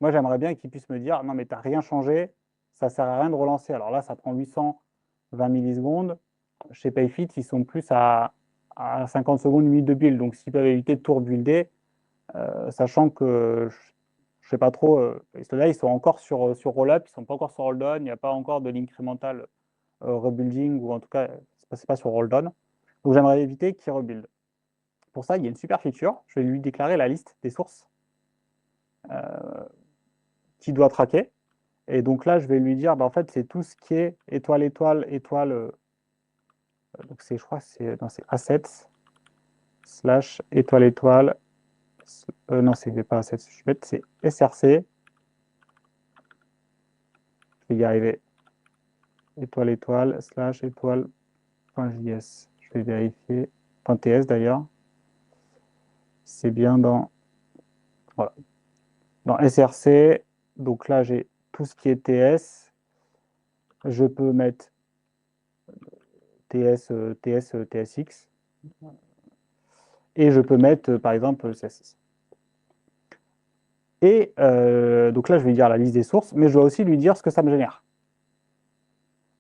Moi, j'aimerais bien qu'il puisse me dire, non, mais tu n'as rien changé, ça ne sert à rien de relancer. Alors là, ça prend 820 millisecondes. Chez Payfit, ils sont plus à 50 secondes, une minute de build. Donc, s'ils peuvent éviter de tout rebuilder, sachant que je ne sais pas trop, là, ils sont encore sur Rollup, ils ne sont pas encore sur Roll-Down, il n'y a pas encore de l'incrémental rebuilding, ou en tout cas, ce n'est pas sur Roll-Down. Donc, j'aimerais éviter qu'il rebuild. Pour ça, il y a une super feature. Je vais lui déclarer la liste des sources qu'il doit traquer. Et donc là, je vais lui dire, bah, en fait, c'est tout ce qui est étoile, étoile, étoile. Donc je crois que c'est assets slash étoile, étoile. Non, c'est pas assets, je suis bête, c'est src. Je vais y arriver. Étoile, étoile, slash étoile.js. Je vais vérifier. .ts d'ailleurs. C'est bien dans, voilà, dans src. Donc là, j'ai tout ce qui est ts. Je peux mettre tsx. Et je peux mettre, par exemple, CSS. Et donc là, je vais dire la liste des sources, mais je dois aussi lui dire ce que ça me génère.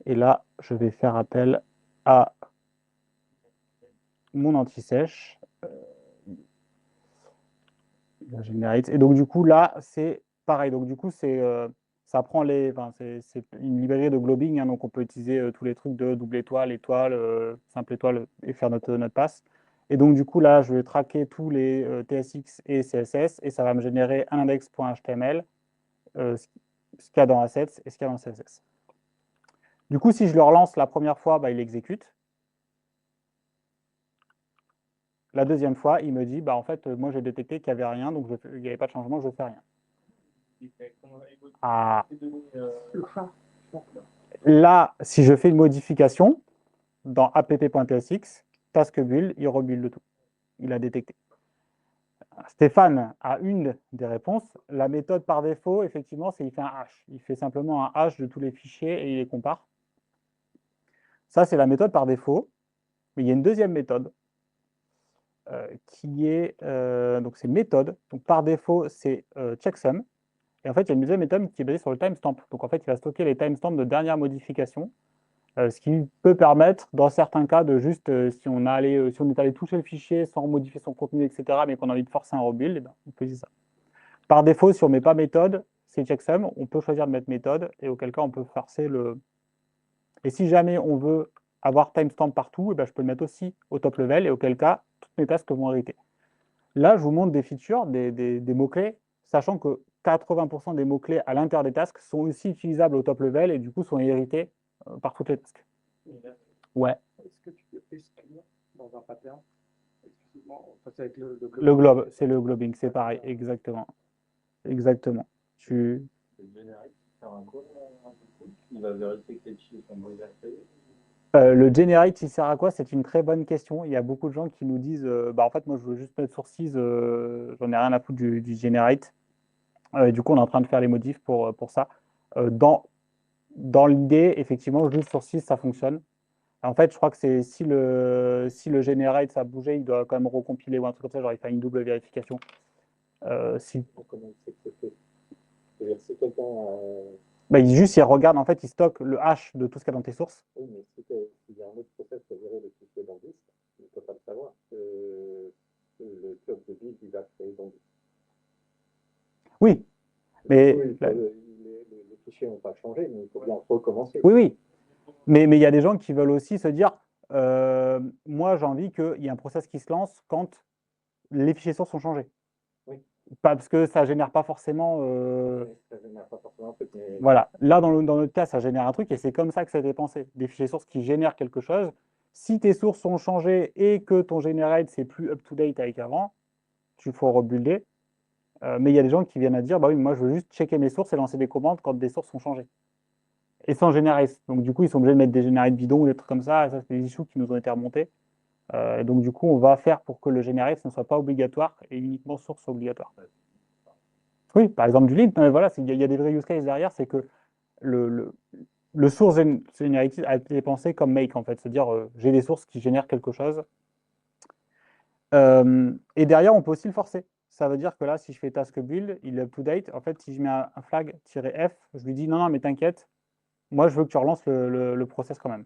Et là, je vais faire appel à mon anti-sèche. Et donc, du coup, là, c'est pareil. Donc, du coup, ça prend c'est une librairie de globing. Hein, donc, on peut utiliser tous les trucs de double étoile, étoile, simple étoile et faire notre passe. Et donc, du coup, là, je vais traquer tous les TSX et CSS et ça va me générer un index.html, ce qu'il y a dans Assets et ce qu'il y a dans CSS. Du coup, si je le relance la première fois, bah, il exécute. La deuxième fois, il me dit, bah, en fait, moi, j'ai détecté qu'il n'y avait rien, donc il n'y avait pas de changement, je ne fais rien. Ah. Là, si je fais une modification dans app.tsx, task build, il rebuild tout. Il a détecté. Stéphane a une des réponses. La méthode par défaut, effectivement, c'est il fait un hash. Il fait simplement un hash de tous les fichiers et il les compare. Ça, c'est la méthode par défaut. Mais il y a une deuxième méthode qui est, donc c'est méthode. Donc par défaut, c'est checksum. Et en fait, il y a une deuxième méthode qui est basée sur le timestamp. Donc en fait, il va stocker les timestamps de dernière modification, ce qui peut permettre, dans certains cas, de juste, si on est allé toucher le fichier sans modifier son contenu, etc., mais qu'on a envie de forcer un rebuild, eh ben, on peut utiliser ça. Par défaut, si on ne met pas méthode, c'est checksum. On peut choisir de mettre méthode, et auquel cas, on peut forcer le... Et si jamais on veut avoir timestamp partout, eh ben, je peux le mettre aussi au top level, et auquel cas, toutes mes tasks vont hériter. Là, je vous montre des features, des mots-clés, sachant que 80% des mots-clés à l'intérieur des tasks sont aussi utilisables au top level et du coup sont hérités par toutes les tasks. Ouais. Est-ce que tu peux exclure dans un pattern enfin, c'est avec le globe, c'est le globing, c'est pareil, exactement. Exactement. Le générique, il sert à quoi? Il va vérifier que les fichiers sont bien créés. Le generate, il sert à quoi? C'est une très bonne question. Il y a beaucoup de gens qui nous disent bah, en fait, moi, je veux juste mettre sources, j'en ai rien à foutre du generate. Du coup, on est en train de faire les modifs pour ça. Dans l'idée, effectivement, juste sources, ça fonctionne. En fait, je crois que c'est si le generate, ça a bougé, il doit quand même recompiler ou un truc comme ça, genre il fait une double vérification. Comment c'est que c'est fait? C'est-à-dire, si quelqu'un. Bah, il regarde, en fait, il stocke le hash de tout ce qu'il y a dans tes sources. Oui, mais s'il y a un autre process qui a géré le fichier dans disque, il ne peut pas le savoir. Le club de build, il va créer dans disque. Oui, mais oui, les fichiers n'ont pas changé, mais il faut bien recommencer. Oui, oui. Mais il y a des gens qui veulent aussi se dire moi, j'ai envie qu'il y ait un process qui se lance quand les fichiers sources sont changés. Oui. Pas, parce que ça ne génère pas forcément. Ça ne génère pas forcément un truc. Mais... Voilà. Là, dans notre cas, ça génère un truc et c'est comme ça que ça a été pensé. Des fichiers sources qui génèrent quelque chose. Si tes sources sont changées et que ton generate, c'est plus up-to-date avec avant, tu faut rebuilder. Mais il y a des gens qui viennent à dire bah oui, moi, je veux juste checker mes sources et lancer des commandes quand des sources sont changées. et sans générate. Donc du coup, ils sont obligés de mettre des générites bidons ou des trucs comme ça. Et ça, c'est des issues qui nous ont été remontés. Et donc du coup, on va faire pour que le générate ne soit pas obligatoire et uniquement source obligatoire. Oui, par exemple du lint. Voilà, il y a des vrais use cases derrière, c'est que le source generated a été pensé comme make en fait, c'est-à-dire j'ai des sources qui génèrent quelque chose. Et derrière, on peut aussi le forcer. Ça veut dire que là, si je fais task build, il est up to date. En fait, si je mets un flag -f, je lui dis non, non, mais t'inquiète, moi je veux que tu relances le process quand même.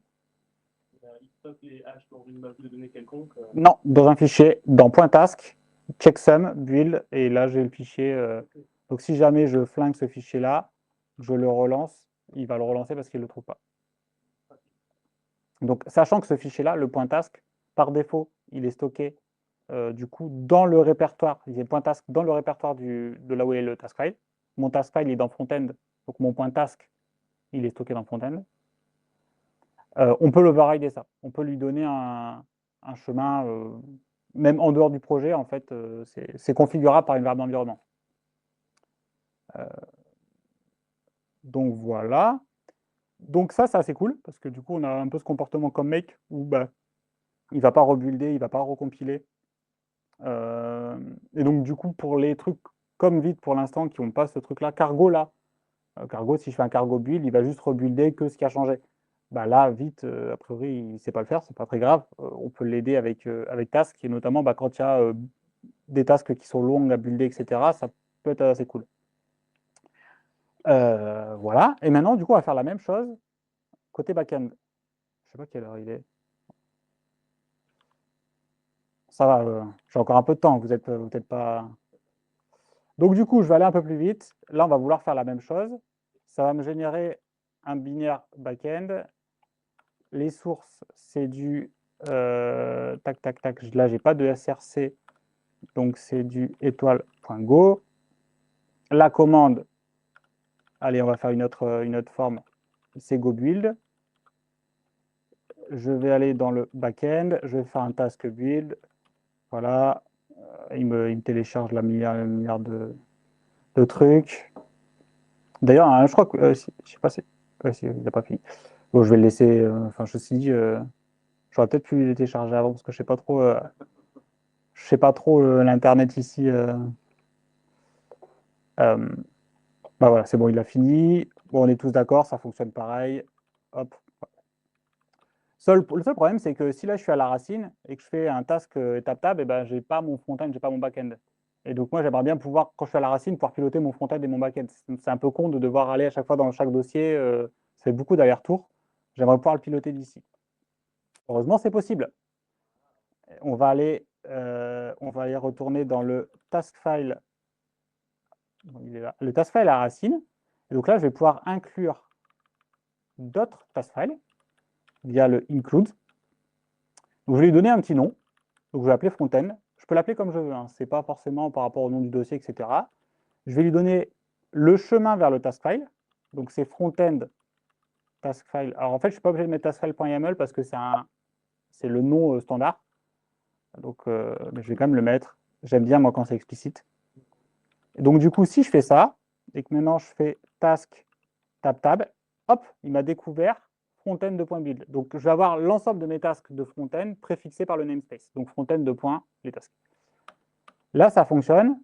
Il stocke les hash dans une base de données quelconque. Non, dans un fichier, dans .task, checksum, build, et là j'ai le fichier. Donc si jamais je flingue ce fichier-là, je le relance, il va le relancer parce qu'il ne le trouve pas. Donc sachant que ce fichier-là, le .task, par défaut, il est stocké du coup dans le répertoire, il y a .task dans le répertoire de là où est le task file. Mon task file est dans front-end, donc mon .task, il est stocké dans front-end. On peut l'overrider ça, on peut lui donner un chemin, même en dehors du projet, en fait, c'est configurable par une variable d'environnement. Donc voilà. Donc ça, c'est assez cool, parce que du coup, on a un peu ce comportement comme make, où bah, il ne va pas rebuilder, il ne va pas recompiler. Et donc du coup, pour les trucs comme vite pour l'instant, qui n'ont pas ce truc-là, cargo là, cargo, si je fais un cargo build, il va juste rebuilder que ce qui a changé. Bah là, vite, a priori, il ne sait pas le faire, c'est pas très grave. On peut l'aider avec task, et notamment bah, quand il y a des tasks qui sont longues à builder, etc., ça peut être assez cool. Voilà, et maintenant, du coup, on va faire la même chose côté back-end. Je sais pas quelle heure il est. Ça va, j'ai encore un peu de temps, vous êtes peut-être pas... Donc du coup, je vais aller un peu plus vite. Là, on va vouloir faire la même chose. Ça va me générer un binaire back-end. Les sources, c'est du... tac, tac, tac. Là, j'ai pas de src, donc c'est du étoile.go. La commande, allez, on va faire une autre forme, c'est go build. Je vais aller dans le back-end, je vais faire un task build. Voilà, il me télécharge la milliard de trucs. D'ailleurs, je crois que, je sais pas si, il n'a pas fini. Bon, je vais le laisser, enfin, je me suis dit, j'aurais peut-être pu le télécharger avant, parce que je sais pas trop l'internet ici. Bah voilà, c'est bon, il a fini. Bon, on est tous d'accord, ça fonctionne pareil. Hop. Le seul problème, c'est que si là je suis à la racine et que je fais un task étape tab, et ben j'ai pas mon front-end, j'ai pas mon back-end. Et donc moi j'aimerais bien pouvoir, quand je suis à la racine, pouvoir piloter mon front-end et mon back-end. C'est un peu con de devoir aller à chaque fois dans chaque dossier, ça fait beaucoup d'aller-retour. J'aimerais pouvoir le piloter d'ici. Heureusement, c'est possible. On va aller retourner dans le task file. Il est là. Le task file à la racine. Et donc là, je vais pouvoir inclure d'autres task files via le include. Donc, je vais lui donner un petit nom. Donc, je vais l'appeler front-end. Je peux l'appeler comme je veux. Hein. Ce n'est pas forcément par rapport au nom du dossier, etc. Je vais lui donner le chemin vers le task file. Donc, c'est front-end task file. Alors, en fait, je ne suis pas obligé de mettre taskfile.yaml parce que c'est le nom standard. Donc, mais je vais quand même le mettre. J'aime bien, moi, quand c'est explicite. Et donc, du coup, si je fais ça, et que maintenant je fais task tab, hop, il m'a découvert front-end de .build. Donc, je vais avoir l'ensemble de mes tasks de front-end préfixés par le namespace. Donc, front-end de les tasks. Là, ça fonctionne.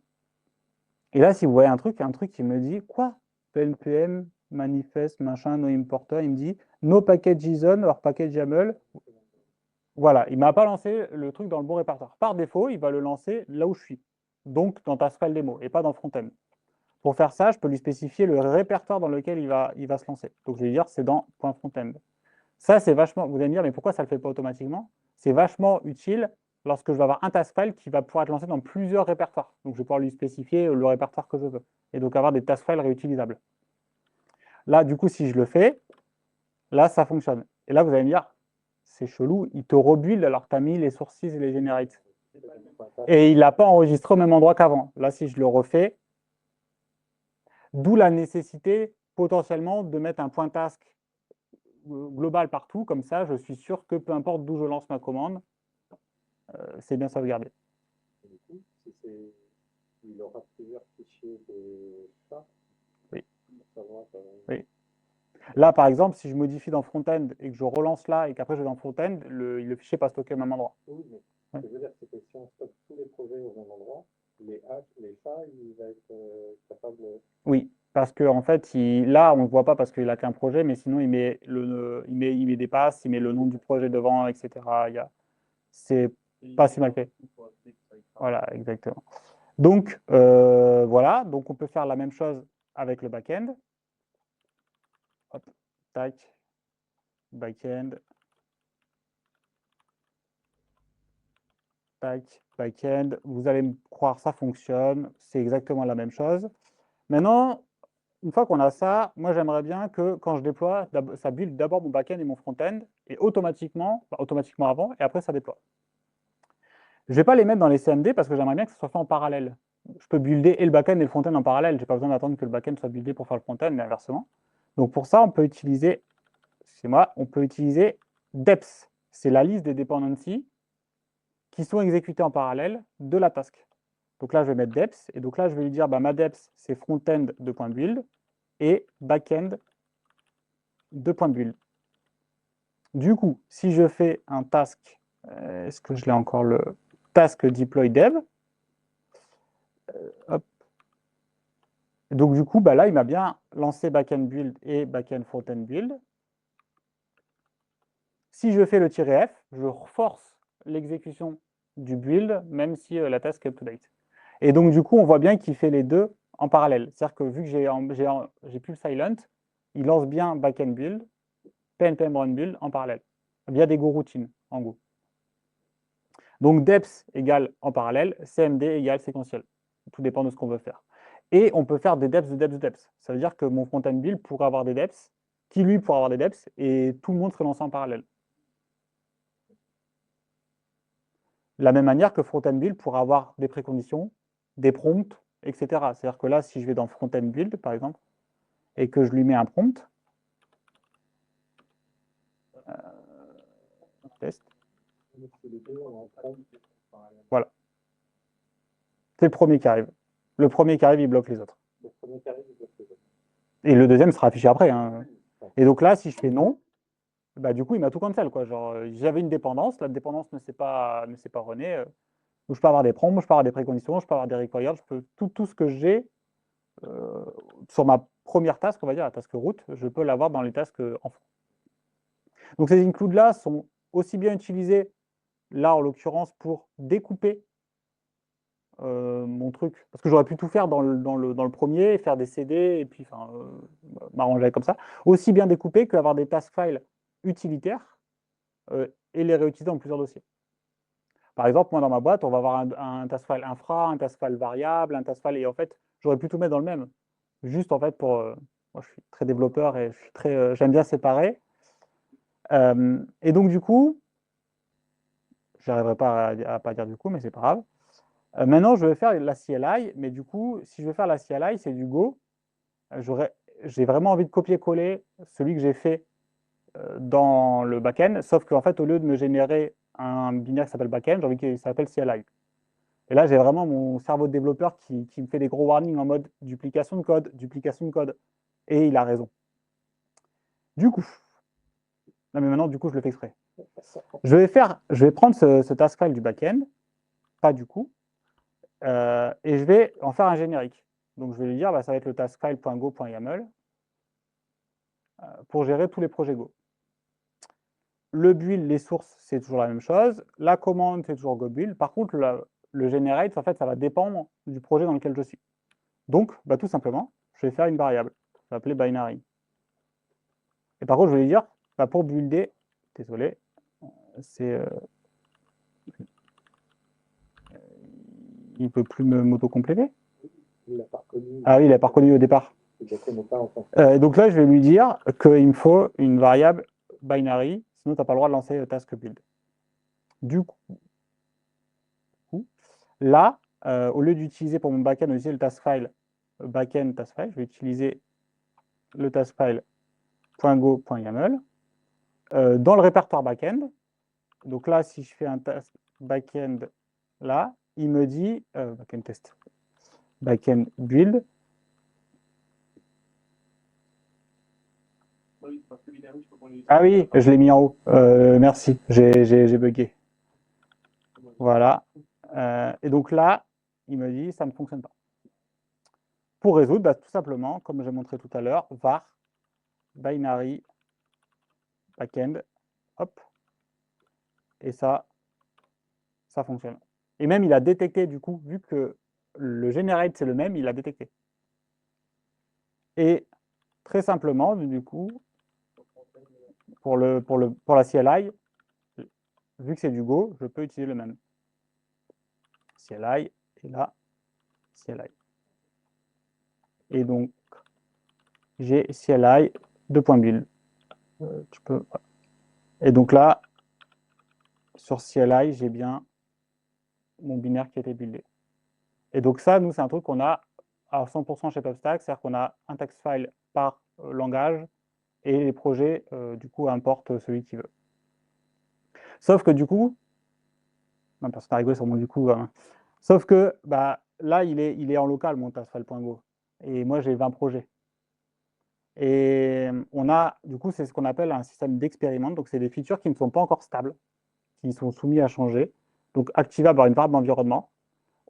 Et là, si vous voyez un truc qui me dit, quoi PNPM, manifeste, machin, no importer, il me dit, no package JSON or package YAML. Voilà, il ne m'a pas lancé le truc dans le bon répertoire. Par défaut, il va le lancer là où je suis. Donc, dans taskfile démo, et pas dans front-end. Pour faire ça, je peux lui spécifier le répertoire dans lequel il va se lancer. Donc, je vais lui dire, c'est dans .frontend. Ça, c'est vachement... Vous allez me dire, mais pourquoi ça ne le fait pas automatiquement? C'est vachement utile lorsque je vais avoir un task file qui va pouvoir être lancé dans plusieurs répertoires. Donc, je vais pouvoir lui spécifier le répertoire que je veux. Et donc, avoir des task files réutilisables. Là, du coup, si je le fais, là, ça fonctionne. Et là, vous allez me dire, c'est chelou, il te rebuild alors que tu as mis les sources et les generates. Et il n'a pas enregistré au même endroit qu'avant. Là, si je le refais, d'où la nécessité potentiellement de mettre un point task global partout, comme ça je suis sûr que peu importe d'où je lance ma commande, c'est bien sauvegardé. Du coup, si il aura plusieurs fichiers de ça, oui. Ça va, oui. Là, par exemple, si je modifie dans front-end et que je relance là et qu'après je vais dans front-end, le fichier n'est pas stocké au même endroit. Oui, mais ce que je veux dire, c'est que si on stocke tous les projets au même endroit, les chats, il va être capable. Oui, parce que en fait, là, on ne le voit pas parce qu'il n'a qu'un projet, mais sinon, il met des passes, il met le nom du projet devant, etc. C'est pas si mal fait. Voilà, exactement. Donc, voilà, donc on peut faire la même chose avec le back-end. Hop, tac, back-end, tac, back-end. Vous allez me croire, ça fonctionne, c'est exactement la même chose. Maintenant, une fois qu'on a ça, moi j'aimerais bien que quand je déploie, ça build d'abord mon back-end et mon front-end, et automatiquement avant, et après ça déploie. Je ne vais pas les mettre dans les CMD parce que j'aimerais bien que ce soit fait en parallèle. Je peux builder et le back-end et le front-end en parallèle. Je n'ai pas besoin d'attendre que le back-end soit buildé pour faire le front-end, mais inversement. Donc pour ça, on peut utiliser, on peut utiliser deps. C'est la liste des dependencies qui sont exécutées en parallèle de la task. Donc là, je vais mettre deps, et donc là, je vais lui dire, ma deps, c'est front-end de .build et back-end de .build. Du coup, si je fais un task, est-ce que je l'ai encore le task deploy dev, hop. Donc du coup, là, il m'a bien lancé backend build et backend frontend build. Si je fais le -F, je force l'exécution du build, même si la task est up-to-date. Et donc du coup, on voit bien qu'il fait les deux en parallèle. C'est-à-dire que vu que j'ai plus le silent, il lance bien backend build, pnpm run build en parallèle, via des go routines, en Go. Donc deps égale en parallèle, cmd égale séquentiel. Tout dépend de ce qu'on veut faire. Et on peut faire des deps de deps de deps. Ça veut dire que mon front-end build pourrait avoir des deps, qui lui pourrait avoir des deps, et tout le monde serait lancé en parallèle. De la même manière que front-end build pourrait avoir des préconditions, des prompts, etc. C'est-à-dire que là, si je vais dans front-end build, par exemple, et que je lui mets un prompt, test, voilà. C'est le premier qui arrive. Le premier qui arrive, il bloque les autres. Le premier qui arrive, il bloque les autres. Et le deuxième sera affiché après. Hein. Et donc là, si je fais non, du coup, il m'a tout cancel. Genre, j'avais une dépendance, la dépendance ne s'est pas runée. Donc je peux avoir des prompts, je peux avoir des préconditions, je peux avoir des required, je peux tout ce que j'ai sur ma première task, on va dire, la task route, je peux l'avoir dans les tasks enfants. Donc ces includes-là sont aussi bien utilisés, là en l'occurrence, pour découper mon truc, parce que j'aurais pu tout faire dans le premier, faire des CD, et puis m'arranger comme ça, aussi bien découper qu'avoir des task files utilitaires et les réutiliser dans plusieurs dossiers. Par exemple, moi dans ma boîte, on va avoir un task file infra, un task file variable, un task file, et en fait, j'aurais pu tout mettre dans le même. Juste en fait pour... moi je suis très développeur et j'aime bien séparer. Et donc du coup, j'arriverai pas à pas dire du coup, mais c'est pas grave. Maintenant, je vais faire la CLI, mais du coup, si je veux faire la CLI, c'est du Go. J'ai vraiment envie de copier-coller celui que j'ai fait dans le backend, sauf qu'en fait, au lieu de me générer un binaire qui s'appelle backend, j'ai envie qu'il s'appelle CLI. Et là, j'ai vraiment mon cerveau de développeur qui me fait des gros warnings en mode duplication de code, duplication de code. Et il a raison. Du coup, non mais maintenant, du coup, je le fais exprès. Je vais prendre ce task file du backend, pas du coup, et je vais en faire un générique. Donc, je vais lui dire, ça va être le taskfile.go.yaml pour gérer tous les projets Go. Le build, les sources, c'est toujours la même chose. La commande, c'est toujours go-build. Par contre, le generate, en fait, ça va dépendre du projet dans lequel je suis. Donc, tout simplement, je vais faire une variable. Je vais appeler binary. Et par contre, je vais lui dire, pour builder, désolé, c'est... il ne peut plus m'auto-compléter. Il l'a pas reconnu. Ah oui, il n'a pas reconnu au départ. Donc là, je vais lui dire qu'il me faut une variable binary, sinon tu n'as pas le droit de lancer task build. Du coup, là, au lieu d'utiliser pour mon backend, le task file backend task file, je vais utiliser le task file .go.yaml dans le répertoire backend. Donc là, si je fais un task backend là, il me dit backend test, backend build. Oui, parce que binary, je crois qu'on est. Ah oui, je l'ai mis en haut. Merci, j'ai bugué. Voilà. Et donc là, il me dit ça ne fonctionne pas. Pour résoudre, bah, tout simplement, comme j'ai montré tout à l'heure, var binary backend, hop, et ça fonctionne. Et même il a détecté du coup, vu que le generate c'est le même, il a détecté. Et très simplement, du coup, pour la CLI, vu que c'est du Go, je peux utiliser le même. CLI, et là, CLI. Et donc, j'ai CLI 2.build. Tu peux. Et donc là, sur CLI, j'ai bien mon binaire qui a été buildé. Et donc ça, nous, c'est un truc qu'on a à 100% chez PubStack, c'est-à-dire qu'on a un text file par langage et les projets, du coup, importent celui qui veut. Sauf que du coup, non, personne n'a rigolé sur mon du coup, hein. Sauf que bah, là, il est en local, mon textfile.go. Et moi, j'ai 20 projets. Et on a, du coup, c'est ce qu'on appelle un système d'expériment. Donc, c'est des features qui ne sont pas encore stables, qui sont soumis à changer. Donc, activables par une variable d'environnement.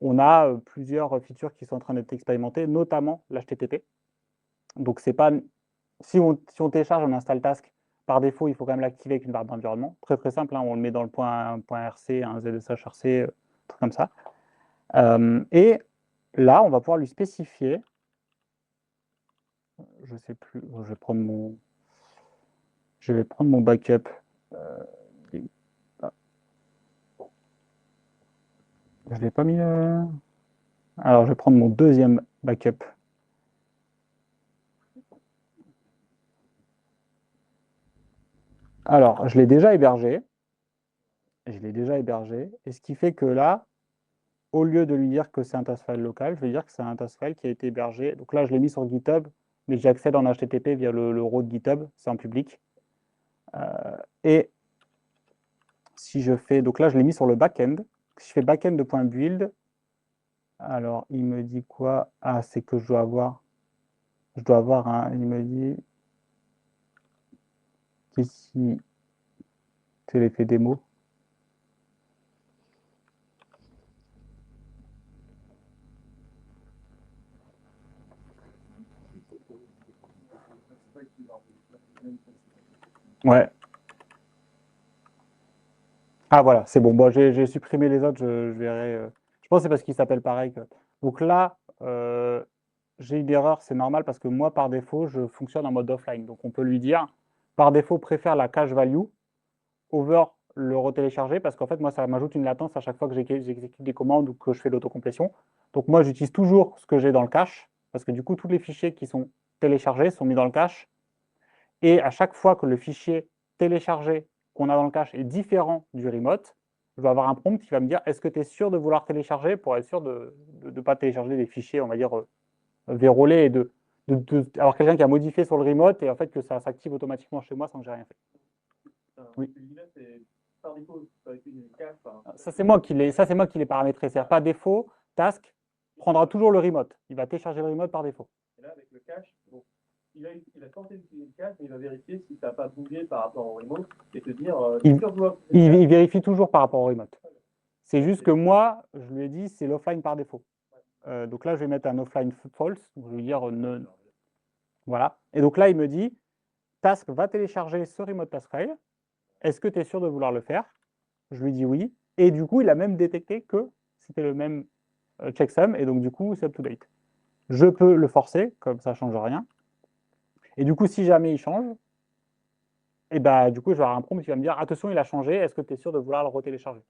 On a plusieurs features qui sont en train d'être expérimentées, notamment l'HTTP. Donc, c'est pas. Si on télécharge, on installe task, par défaut, il faut quand même l'activer avec une variable d'environnement. Très très simple, hein, on le met dans le point .rc, un ZSHRC, truc comme ça. Et là, on va pouvoir lui spécifier. Je ne sais plus, je vais prendre mon backup. Je ne l'ai pas mis. Alors, je vais prendre mon deuxième backup. Alors, je l'ai déjà hébergé. Et ce qui fait que là, au lieu de lui dire que c'est un task file local, je vais dire que c'est un task file qui a été hébergé. Donc là, je l'ai mis sur GitHub, mais j'accède en HTTP via le route GitHub, c'est en public. Et si je fais, donc là, je l'ai mis sur le backend. Si je fais backend de .build, alors il me dit quoi? Ah, c'est que je dois avoir un, il me dit, ici, c'est l'effet démo. Ouais. Ah voilà, c'est bon. Bon, j'ai supprimé les autres, je verrai. Je pense que c'est parce qu'ils s'appellent pareil. Donc là, j'ai eu d'erreur, c'est normal parce que moi, par défaut, je fonctionne en mode offline. Donc on peut lui dire, par défaut, préfère la cache value over le retélécharger parce qu'en fait, moi, ça m'ajoute une latence à chaque fois que j'exécute des commandes ou que je fais l'autocomplétion. Donc moi, j'utilise toujours ce que j'ai dans le cache parce que du coup, tous les fichiers qui sont téléchargés sont mis dans le cache. Et à chaque fois que le fichier téléchargé qu'on a dans le cache est différent du remote, je vais avoir un prompt qui va me dire est-ce que tu es sûr de vouloir télécharger pour être sûr de ne pas télécharger des fichiers, on va dire, vérolés et avoir quelqu'un qui a modifié sur le remote et en fait que ça s'active automatiquement chez moi sans que j'ai rien fait. Oui. Par défaut, ça utilise une cache. Ça, c'est moi qui l'ai paramétré. C'est-à-dire, par défaut, task prendra toujours le remote. Il va télécharger le remote par défaut. Et là, avec le cache, bon, il a tenté d'utiliser le cache, mais il va vérifier si ça n'a pas bougé par rapport au remote et te dire. Il vérifie toujours par rapport au remote. C'est juste que moi, je lui ai dit, c'est l'offline par défaut. Donc là, je vais mettre un offline false. Donc je vais lui dire non. Voilà. Et donc là, il me dit, task va télécharger ce remote task file. Est-ce que tu es sûr de vouloir le faire? Je lui dis oui. Et du coup, il a même détecté que c'était le même checksum. Et donc, du coup, c'est up to date. Je peux le forcer, comme ça ne change rien. Et du coup, si jamais il change, et bah, du coup, je vais avoir un prompt qui va me dire attention, il a changé, est-ce que tu es sûr de vouloir le retélécharger?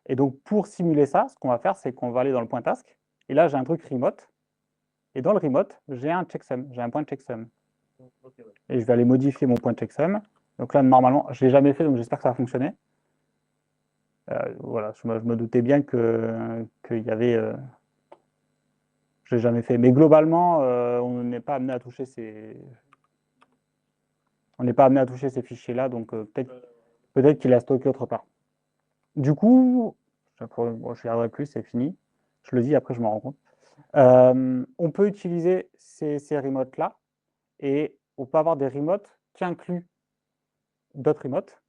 Et donc, pour simuler ça, ce qu'on va faire, c'est qu'on va aller dans le point task. Et là, j'ai un truc remote. Et dans le remote, j'ai un checksum, j'ai un point checksum. Et je vais aller modifier mon point checksum. Donc là, normalement, je ne l'ai jamais fait, donc j'espère que ça va fonctionner. Voilà, je me doutais bien qu'il y avait. Je ne l'ai jamais fait. Mais globalement, on n'est pas amené à toucher ces. On n'est pas amené à toucher ces fichiers-là, donc peut-être qu'il a stocké autre part. Du coup, bon, je n'y arriverai plus, c'est fini. Je le dis, après je m'en rends compte. On peut utiliser ces remotes-là et on peut avoir des remotes qui incluent d'autres remotes.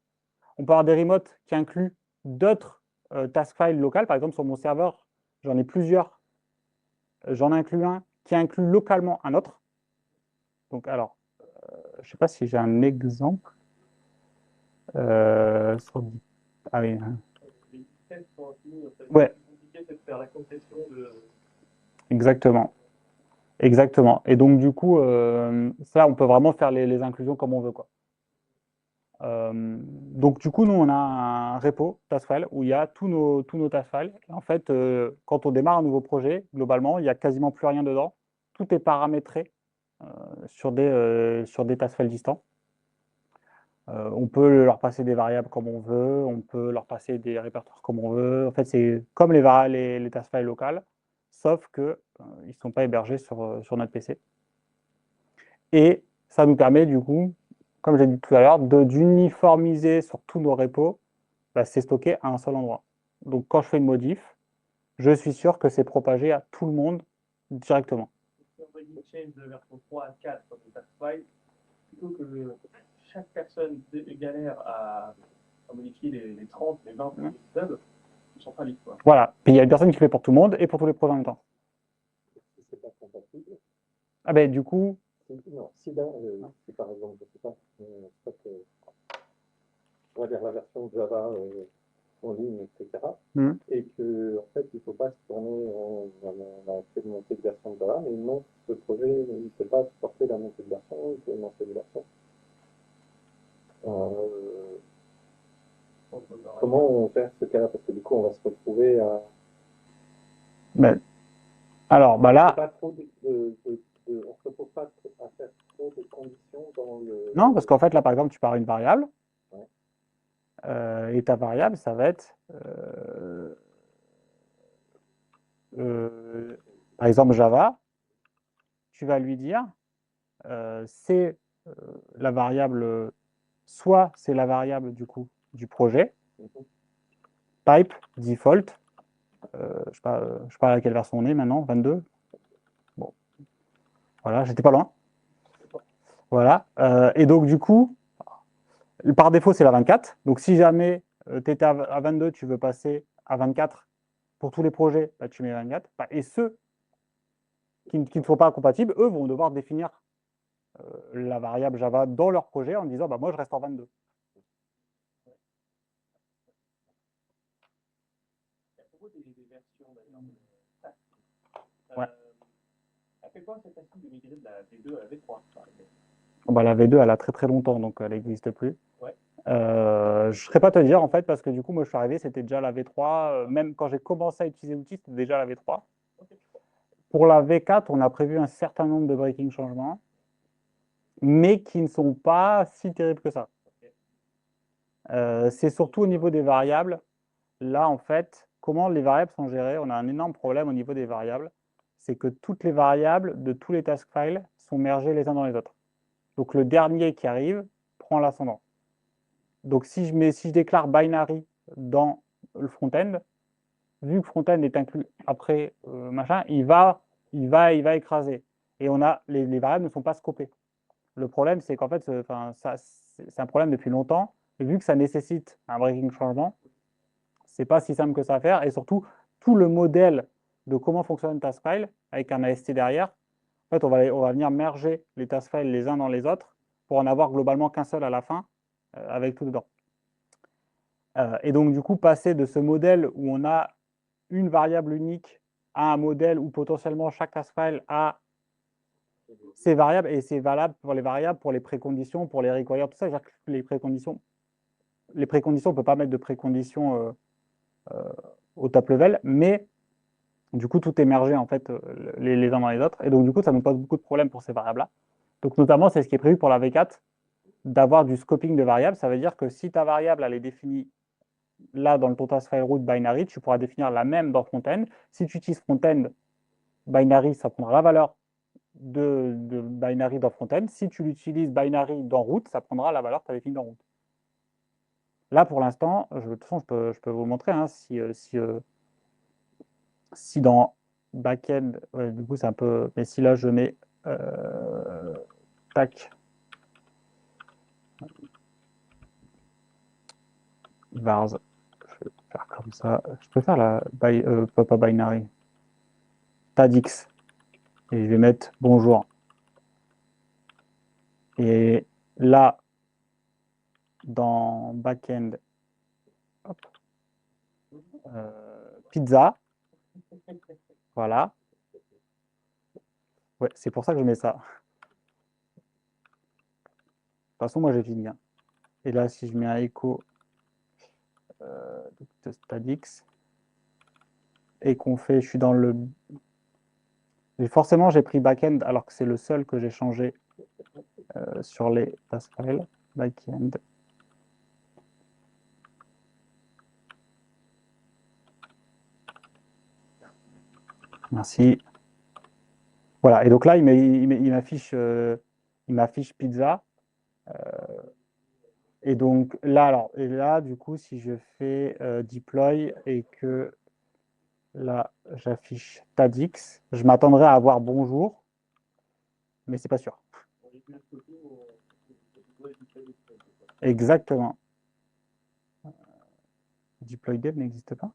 On peut avoir des remotes qui incluent d'autres task files locales. Par exemple, sur mon serveur, j'en ai plusieurs. J'en inclus un qui inclut localement un autre. Donc, alors, je ne sais pas si j'ai un exemple. Ah oui. Les tests sont finis, en fait. Ouais. Le plus compliqué, c'est de faire la concession de. Exactement. Exactement. Et donc, du coup, ça, on peut vraiment faire les inclusions comme on veut, quoi. Donc, du coup, nous, on a un repo TaskFile où il y a tous nos TaskFiles. En fait, quand on démarre un nouveau projet, globalement, il n'y a quasiment plus rien dedans. Tout est paramétré sur des TaskFiles distants. On peut leur passer des variables comme on veut, on peut leur passer des répertoires comme on veut. En fait, c'est comme les TaskFiles locales, sauf qu'ils ne sont pas hébergés sur notre PC. Et ça nous permet, du coup, comme j'ai dit tout à l'heure, d'uniformiser sur tous nos repos, c'est stocké à un seul endroit. Donc, quand je fais une modif, je suis sûr que c'est propagé à tout le monde directement. Si on veut une change de version 3 à 4 sur des TaskFiles, plutôt que chaque personne galère à modifier les 30, les 20 subs, ils sont pas libres, quoi. Voilà. Puis il y a une personne qui fait pour tout le monde et pour tous les projets en même temps. Si c'est pas compatible. Ah ben, du coup, Non, si par exemple, je sais pas, on va dire la version Java en ligne, etc. Et que en fait, il ne faut pas se tourner, on a fait une montée de version de Java, mais non, ce projet ne peut pas supporter la montée de version, il faut une montée de version. Comment on fait ce cas-là? Parce que du coup, on va se retrouver à. Alors, là. On ne se retrouve pas à faire trop de conditions dans le. Non, parce qu'en fait, là, par exemple, tu pars une variable. Ouais. Et ta variable, ça va être. Par exemple, Java. Tu vas lui dire, c'est la variable. Soit c'est la variable du coup du projet. Type, default. Je ne sais pas à quelle version on est maintenant, 22. Bon. Voilà, j'étais pas loin. Voilà. Et donc, du coup, par défaut, c'est la 24. Donc, si jamais tu étais à 22, tu veux passer à 24 pour tous les projets, tu mets 24. Et ceux qui ne sont pas compatibles, eux, vont devoir définir la variable Java dans leur projet en disant moi, je reste en 22. Il y a beaucoup des versions d'ailleurs. Ouais. Ça fait quoi cette astuce de migrer de la V2 à la V3 par exemple? La V2, elle a très très longtemps, donc elle n'existe plus. Ouais. Je ne saurais pas te dire en fait, parce que du coup, moi je suis arrivé, c'était déjà la V3. Même quand j'ai commencé à utiliser l'outil, c'était déjà la V3. Okay. Pour la V4, on a prévu un certain nombre de breaking changements, mais qui ne sont pas si terribles que ça. Okay. C'est surtout au niveau des variables. Là, en fait, comment les variables sont gérées? On a un énorme problème au niveau des variables. C'est que toutes les variables de tous les task files sont mergées les uns dans les autres. Donc le dernier qui arrive prend l'ascendant. Donc si je déclare binary dans le front-end, vu que front-end est inclus après machin, il va écraser. Et les variables ne sont pas scopées. Le problème, c'est qu'en fait, c'est un problème depuis longtemps. Et vu que ça nécessite un breaking changement, c'est pas si simple que ça à faire. Et surtout, tout le modèle de comment fonctionne une task file avec un AST derrière, en fait, on va venir merger les task files les uns dans les autres pour en avoir globalement qu'un seul à la fin avec tout dedans. Et donc, du coup, passer de ce modèle où on a une variable unique à un modèle où potentiellement chaque task file a ses variables, et c'est valable pour les variables, pour les préconditions, pour les require, tout ça. C'est-à-dire que les préconditions, on ne peut pas mettre de préconditions au top level, mais du coup, tout est mergé en fait les uns dans les autres. Et donc, du coup, ça nous pose beaucoup de problèmes pour ces variables-là. Donc, notamment, c'est ce qui est prévu pour la V4, d'avoir du scoping de variables. Ça veut dire que si ta variable, elle est définie là dans le task file root binary, tu pourras définir la même dans front-end. Si tu utilises front-end binary, ça prendra la valeur de binary dans front-end. Si tu l'utilises binary dans root, ça prendra la valeur que tu as définie dans root. Là, pour l'instant, de toute façon, je peux vous montrer, hein, si dans backend, ouais, du coup, c'est un peu... Mais si là, je mets tac, vars, je vais faire comme ça. Je peux faire la pas binary, tadx, et je vais mettre bonjour. Et là, dans backend, hop, pizza, voilà. Ouais, c'est pour ça que je mets ça. De toute façon, moi j'ai fini. Hein. Et là, si je mets un echo stadix et qu'on fait, je suis dans le. Et forcément, j'ai pris backend alors que c'est le seul que j'ai changé sur les task files. Backend. Merci. Voilà, et donc là, il m'affiche pizza. Et donc là, du coup, si je fais deploy et que là, j'affiche tadx, je m'attendrai à avoir bonjour, mais c'est pas sûr. Exactement. Deploy dev n'existe pas.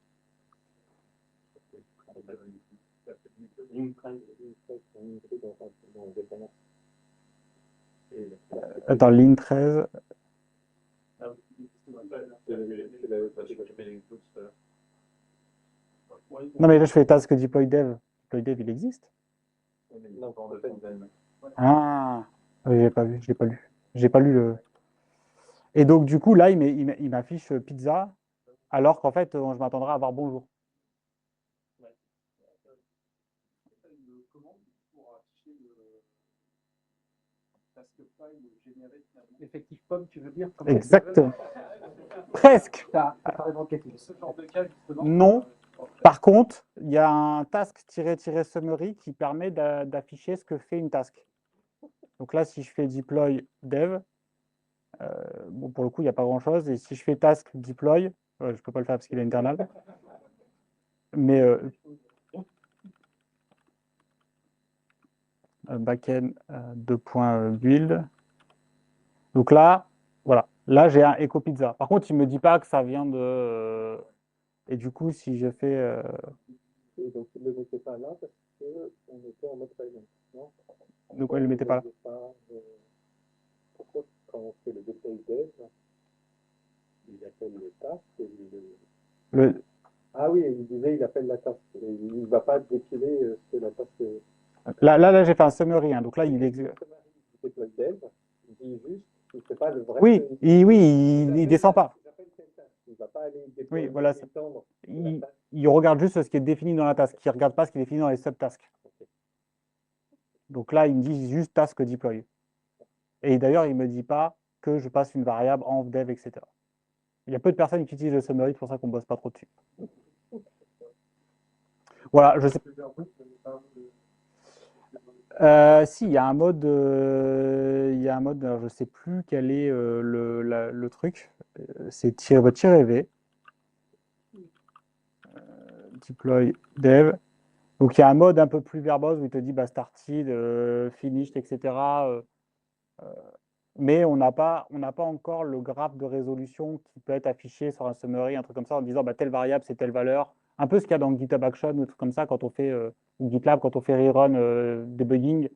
Attends, ligne 13. Non, mais là, je fais task deploy dev. Deploy dev, il existe. Ah, oui, j'ai pas vu, je l'ai pas lu. J'ai pas lu le. Et donc, du coup, là, il m'affiche pizza, alors qu'en fait, je m'attendrai à avoir bonjour. Effectif pomme, tu veux dire comme Exactement. Presque. Non. Par contre, il y a un task-summary qui permet d'afficher ce que fait une task. Donc là, si je fais deploy dev, bon, pour le coup, il n'y a pas grand-chose. Et si je fais task deploy, je ne peux pas le faire parce qu'il est internal. Mais backend 2.build. Donc là, voilà. Là, j'ai un echo pizza. Par contre, il ne me dit pas que ça vient de... Et du coup, si je fais... Et donc, il ne le mettait pas là parce qu'on était en mode silent, non? De quoi il ne le mettait pas là? Pourquoi, quand on fait le deploy dev, il appelle le task et le... Ah oui, il disait il appelle la task. Et il ne va pas dépiler ce que la task. Là j'ai fait un summary. Hein, donc là, il existe. Le deploy dev, il dit juste, il ne fait pas le vrai. Oui, il ne descend pas. Il ne va pas aller déployer, Oui, voilà. étendre. Il regarde juste ce qui est défini dans la task. Il ne regarde pas ce qui est défini dans les subtasks. Okay. Donc là, il me dit juste task deploy. Et d'ailleurs, il ne me dit pas que je passe une variable en dev, etc. Il y a peu de personnes qui utilisent le summary, c'est pour ça qu'on ne bosse pas trop dessus. Voilà, je sais. Si, il y a un mode, alors je ne sais plus quel est le truc. C'est -v. Deploy dev. Donc il y a un mode un peu plus verbose où il te dit bah, started, finished, etc. Mais on n'a pas encore le graphe de résolution qui peut être affiché sur un summary, un truc comme ça, en disant bah, telle variable c'est telle valeur. Un peu ce qu'il y a dans GitHub Action ou truc comme ça quand on fait ou GitLab quand on fait rerun debugging.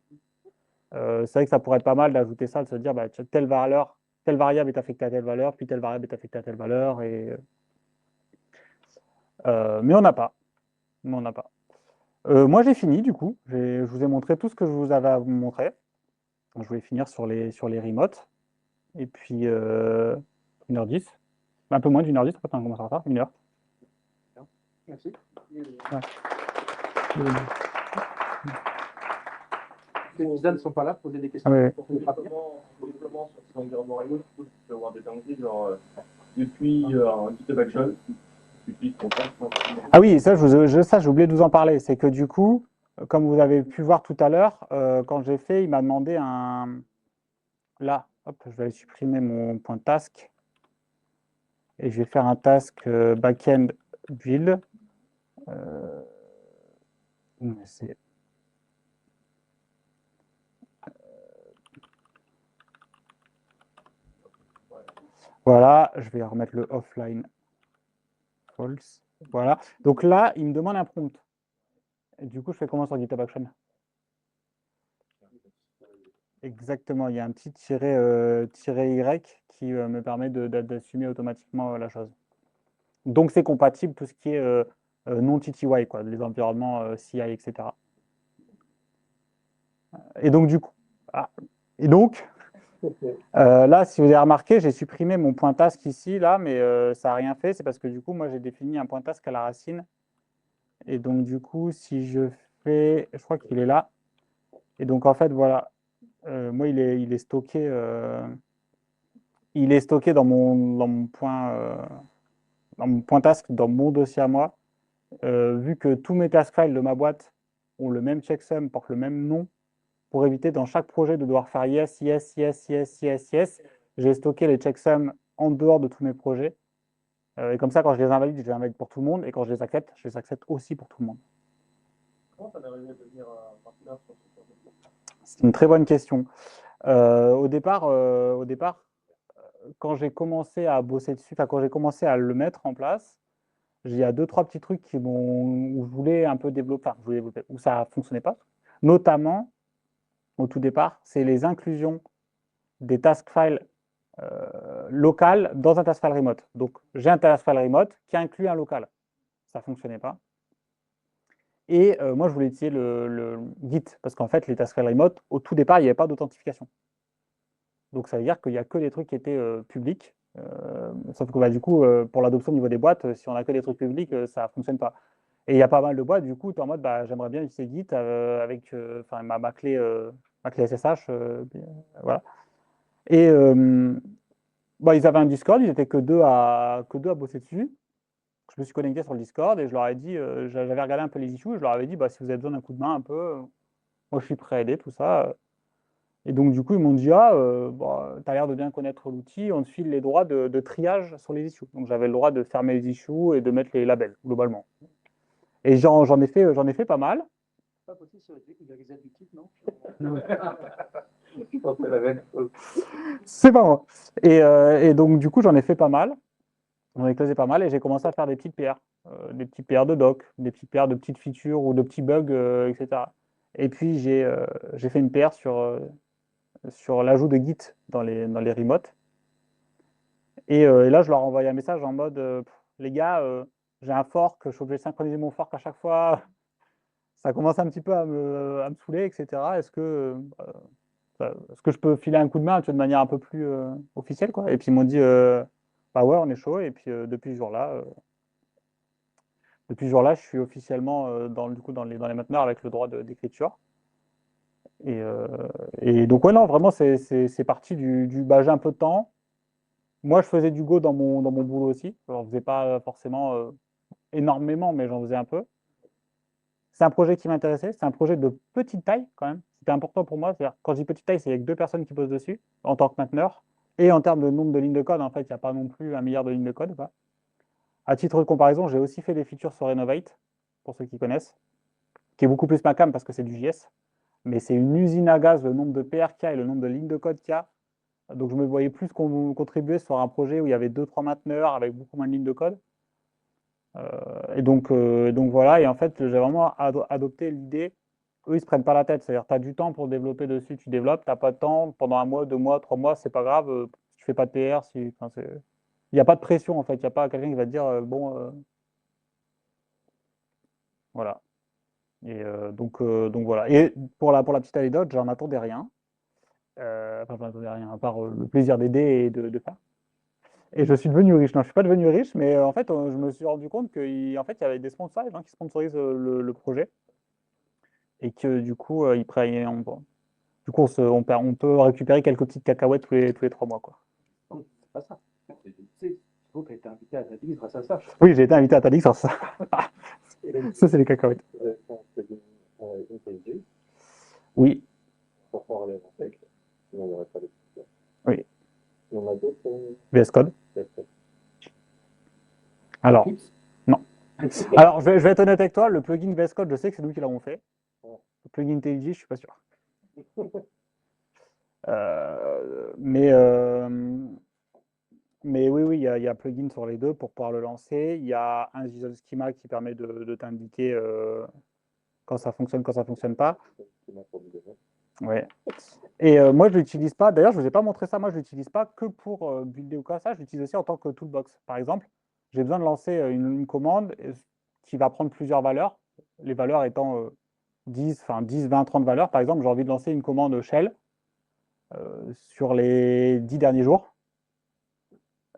C'est vrai que ça pourrait être pas mal d'ajouter ça, de se dire bah, telle variable est affectée à telle valeur, puis telle variable est affectée à telle valeur. Mais on n'a pas. Moi, j'ai fini, du coup. Je vous ai montré tout ce que je vous avais à vous montrer. Je vais finir sur les remotes. Et puis, 1h10. Un peu moins d'1h10, après, on commencera à faire 1h. Merci. Ouais. Les users ne sont pas là pour poser des questions. Ouais. Pour le déploiement sur cet environnement remote, tu peux avoir des dangers, genre depuis un GitHub Action. Ah oui, ça, j'ai oublié de vous en parler. C'est que du coup, comme vous avez pu voir tout à l'heure, quand j'ai fait, il m'a demandé un... Là, hop, je vais aller supprimer mon point task. Et je vais faire un task backend build. C'est... Voilà, je vais remettre le offline false. Voilà. Donc là, il me demande un prompt. Et du coup, je fais comment sur GitHub Action? Exactement, il y a un petit tiret Y qui me permet d'assumer automatiquement la chose. Donc, c'est compatible tout ce qui est non TTY, quoi, les environnements CI, etc. Et donc, du coup, là, si vous avez remarqué, j'ai supprimé mon point task ici, là, mais ça n'a rien fait. C'est parce que du coup, moi, j'ai défini un point task à la racine. Et donc, du coup, si je fais, je crois qu'il est là. Et donc, en fait, voilà, moi, il est stocké. Il est stocké dans mon point task, dans mon dossier à moi. Vu que tous mes task files de ma boîte ont le même checksum, portent le même nom, pour éviter dans chaque projet de devoir faire yes, yes, yes, yes, yes, yes, j'ai stocké les checksums en dehors de tous mes projets. Et comme ça, quand je les invalide pour tout le monde. Et quand je les accepte aussi pour tout le monde. Comment ça m'est arrivé de devenir un partenaire sur ce projet? C'est une très bonne question. Au départ, quand j'ai commencé à bosser dessus, enfin quand j'ai commencé à le mettre en place, il y a 2-3 petits trucs où je voulais un peu développer, où ça ne fonctionnait pas. Notamment, au tout départ, c'est les inclusions des task files locales dans un task file remote. Donc, j'ai un task file remote qui inclut un local. Ça ne fonctionnait pas. Et moi, je voulais utiliser le Git, parce qu'en fait, les task files remote, au tout départ, il n'y avait pas d'authentification. Donc, ça veut dire qu'il n'y a que des trucs qui étaient publics. Sauf que du coup, pour l'adoption au niveau des boîtes, si on n'a que des trucs publics, ça ne fonctionne pas. Et il y a pas mal de boîtes, du coup, tu es en mode, j'aimerais bien utiliser Git avec ma clé SSH. Voilà. Et ils avaient un Discord, ils n'étaient que deux à bosser dessus. Je me suis connecté sur le Discord et je leur ai dit, j'avais regardé un peu les issues, et je leur avais dit, si vous avez besoin d'un coup de main un peu, moi je suis prêt à aider, tout ça. Et donc du coup, ils m'ont dit, tu as l'air de bien connaître l'outil, on te file les droits de triage sur les issues. Donc j'avais le droit de fermer les issues et de mettre les labels, globalement. Et j'en ai fait pas mal. Pas possible sur les reset du titre, non? Je pensais la même chose. C'est pas moi. Et donc du coup, j'en ai fait pas mal. J'en ai closé pas mal et j'ai commencé à faire des petites PR. Des petites PR de doc, des petites PR de petites features ou de petits bugs, etc. Et puis j'ai fait une PR sur l'ajout de Git dans les remotes. Et là, je leur ai envoyé un message en mode les gars, j'ai un fork, je suis obligé de synchroniser mon fork à chaque fois. Ça commence un petit peu à me saouler, etc. Est-ce que je peux filer un coup de main de manière un peu plus officielle, quoi? Et puis ils m'ont dit ouais, on est chaud. Et puis depuis ce jour-là, je suis officiellement dans les mainteneurs avec le droit d'écriture. Et donc ouais, non, vraiment, c'est parti j'ai un peu de temps. Moi, je faisais du Go dans mon boulot aussi. Je n'en faisais pas forcément énormément, mais j'en faisais un peu. C'est un projet qui m'intéressait. C'est un projet de petite taille quand même. C'était important pour moi. C'est-à-dire, quand je dis petite taille, c'est avec 2 personnes qui bossent dessus en tant que mainteneur. Et en termes de nombre de lignes de code, en fait, il n'y a pas non plus 1 milliard de lignes de code, quoi. À titre de comparaison, j'ai aussi fait des features sur Renovate, pour ceux qui connaissent, qui est beaucoup plus ma cam parce que c'est du JS. Mais c'est une usine à gaz, le nombre de PR qu'il y a et le nombre de lignes de code qu'il y a. Donc je me voyais plus contribuer sur un projet où il y avait 2-3 mainteneurs avec beaucoup moins de lignes de code. Et donc voilà, et en fait, j'ai vraiment adopté l'idée, eux, ils se prennent pas la tête, c'est-à-dire, tu as du temps pour développer dessus, tu développes, tu n'as pas de temps, pendant 1 mois, 2 mois, 3 mois, c'est pas grave, si tu fais pas de PR, il n'y a pas de pression, en fait, il n'y a pas quelqu'un qui va te dire, voilà. Et donc voilà. Et pour la petite anecdote, j'en attendais rien. Enfin, j'en attendais rien, à part le plaisir d'aider et de faire. Et je suis devenu riche. Non, je ne suis pas devenu riche, mais en fait, je me suis rendu compte qu'il fait, il y avait des sponsors, des gens qui sponsorisent le projet. Et que du coup, du coup, on peut récupérer quelques petites cacahuètes tous les 3 mois, quoi. Non, c'est pas ça. Il faut que tu aies été invité à ta vie grâce à ça. Oui, j'ai été invité à Talix sur ça. Ça, c'est les cacahuètes. Vous avez fait un plugin IntelliJ Oui, pour pouvoir les lancer. Sinon, il n'y aurait pas de feature. oui. Il y en a d'autres VS Code. peut-être. Alors, non. Alors, je vais être honnête avec toi, le plugin VS Code, je sais que c'est nous qui l'avons fait. Le plugin IntelliJ, je ne suis pas sûr. Mais y a plugin sur les deux pour pouvoir le lancer. Il y a un JSON schema qui permet de t'indiquer quand ça fonctionne pas. Ouais. Et moi, je l'utilise pas. D'ailleurs, je ne vous ai pas montré ça. Moi, je l'utilise pas que pour builder ou quoi. Ça, je l'utilise aussi en tant que toolbox. Par exemple, j'ai besoin de lancer une commande qui va prendre plusieurs valeurs. Les valeurs étant 10, 20, 30 valeurs. Par exemple, j'ai envie de lancer une commande shell sur les 10 derniers jours.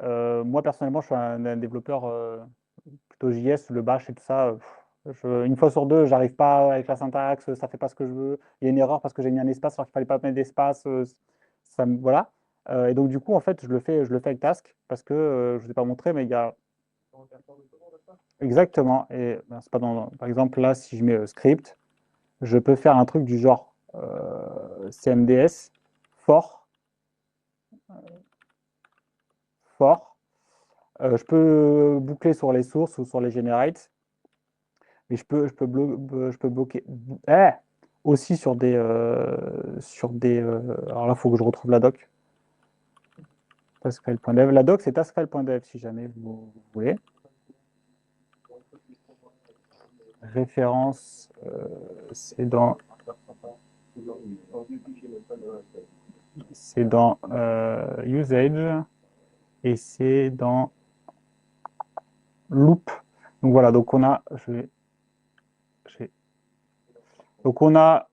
Moi, personnellement, je suis un développeur plutôt JS, le bash et tout ça. Une fois sur deux, j'arrive pas avec la syntaxe, ça fait pas ce que je veux. Il y a une erreur parce que j'ai mis un espace alors qu'il fallait pas mettre d'espace. Voilà. Et donc, du coup, en fait, je le fais avec Task parce que je ne vous ai pas montré, mais il y a. Exactement. Et ben, c'est pas par exemple, là, si je mets script, je peux faire un truc du genre CMDS, for. Je peux boucler sur les sources ou sur les generates, mais je peux bloquer aussi sur des alors là, il faut que je retrouve la doc. Taskfile.dev. La doc, c'est taskfile.dev si jamais vous voulez. Référence, c'est dans usage et c'est dans loop. Donc voilà, donc on a donc on a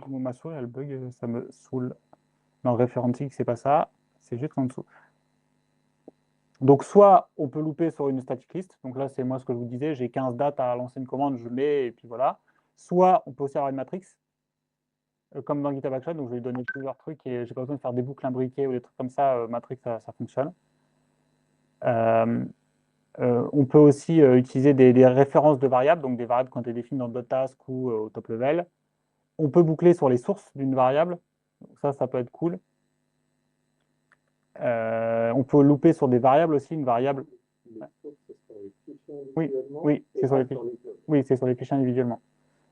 ma souris elle bug, ça me saoule. Non, référentique, c'est pas ça, c'est juste en dessous. Donc soit on peut louper sur une static list, donc là c'est moi ce que je vous disais, j'ai 15 dates à lancer une commande, je mets et puis voilà. Soit on peut aussi avoir une matrix, comme dans GitHub Action, donc je vais lui donner plusieurs trucs et j'ai pas besoin de faire des boucles imbriquées ou des trucs comme ça, matrix ça fonctionne. On peut aussi utiliser des références de variables, donc des variables qui ont été définies dans .task ou au top level. On peut boucler sur les sources d'une variable, donc ça peut être cool. On peut louper sur des variables aussi, une variable. Oui, c'est sur les fichiers. Oui, c'est sur les fichiers individuellement.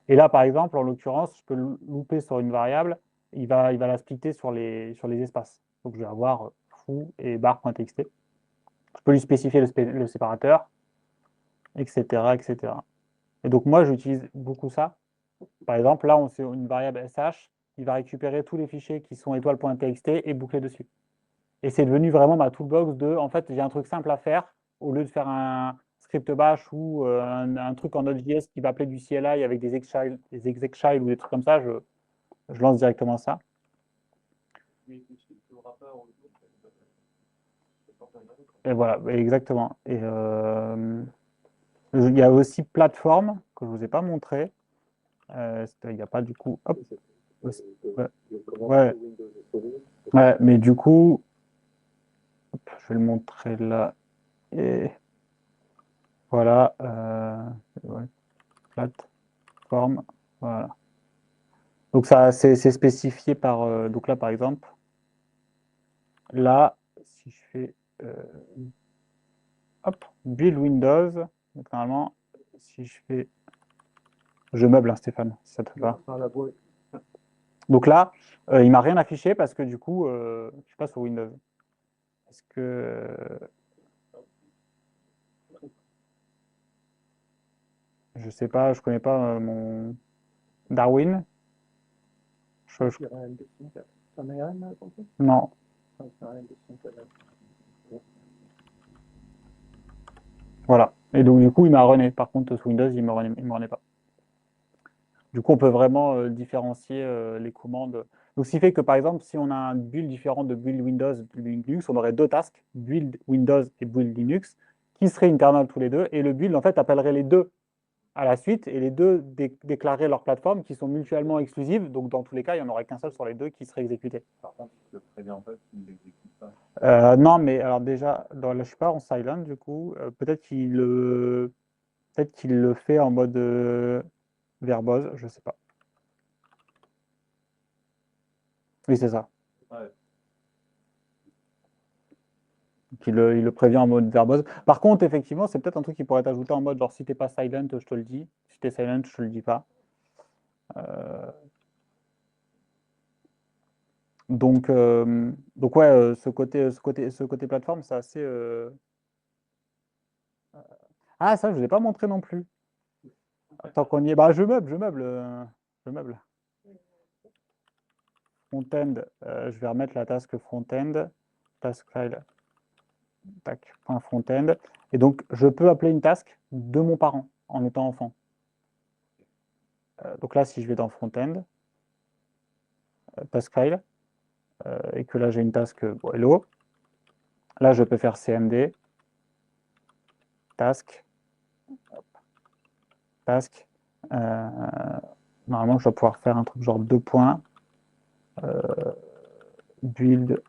Et là, par exemple, en l'occurrence, je peux louper sur une variable, il va la splitter sur les espaces. Donc je vais avoir foo et bar.txt. Je peux lui spécifier le séparateur, etc., etc. Et donc moi, j'utilise beaucoup ça. Par exemple, là, on fait une variable sh, il va récupérer tous les fichiers qui sont étoile.txt et boucler dessus. Et c'est devenu vraiment ma toolbox de, en fait, j'ai un truc simple à faire, au lieu de faire un script bash ou un truc en Node.js qui va appeler du CLI avec des exec-child ou des trucs comme ça, je lance directement ça. Et voilà, exactement. Et il y a aussi plateforme que je ne vous ai pas montré. Il n'y a pas du coup. Hop. Ouais. Ouais, mais du coup, hop, je vais le montrer là. Et voilà. Ouais, plateforme. Voilà. Donc ça, c'est spécifié par. Donc là, par exemple, là, si je fais hop, build Windows, donc normalement, si je fais. Je meuble, hein, Stéphane, si ça te va. Donc là, il ne m'a rien affiché parce que du coup, je suis pas sur Windows. Est-ce que. Je sais pas, je connais pas mon Darwin. Non. Voilà. Et donc du coup, il m'a rené. Par contre, sous Windows, il me renaît pas. Du coup, on peut vraiment différencier les commandes. Donc, ce qui fait que, par exemple, si on a un build différent de build Windows et build Linux, on aurait deux tasks, build Windows et build Linux, qui seraient internals tous les deux. Et le build, en fait, appellerait les deux à la suite et les deux déclareraient leur plateforme qui sont mutuellement exclusives. Donc, dans tous les cas, il n'y en aurait qu'un seul sur les deux qui serait exécuté. Par contre, je le préviens en fait, il ne l'exécute pas. Non, mais alors déjà, là, je ne suis pas en silent, du coup. Peut-être qu'il le fait en mode verbose, je ne sais pas. Oui, c'est ça. Ouais. Il le prévient en mode verbose. Par contre, effectivement, c'est peut-être un truc qui pourrait être ajouté en mode genre si t'es pas silent, je te le dis. Si t'es silent, je te le dis pas. Donc ouais, ce côté plateforme, c'est assez. Ah, ça, je ne vous ai pas montré non plus. Tant qu'on y est, bah, je meuble. Front-end, je vais remettre la task front-end, task file, tac, point front-end. Et donc, je peux appeler une task de mon parent en étant enfant. Donc là, si je vais dans front-end, task file, et que là, j'ai une task hello, là, je peux faire cmd, task, task. Normalement, je dois pouvoir faire un truc genre 2 points, build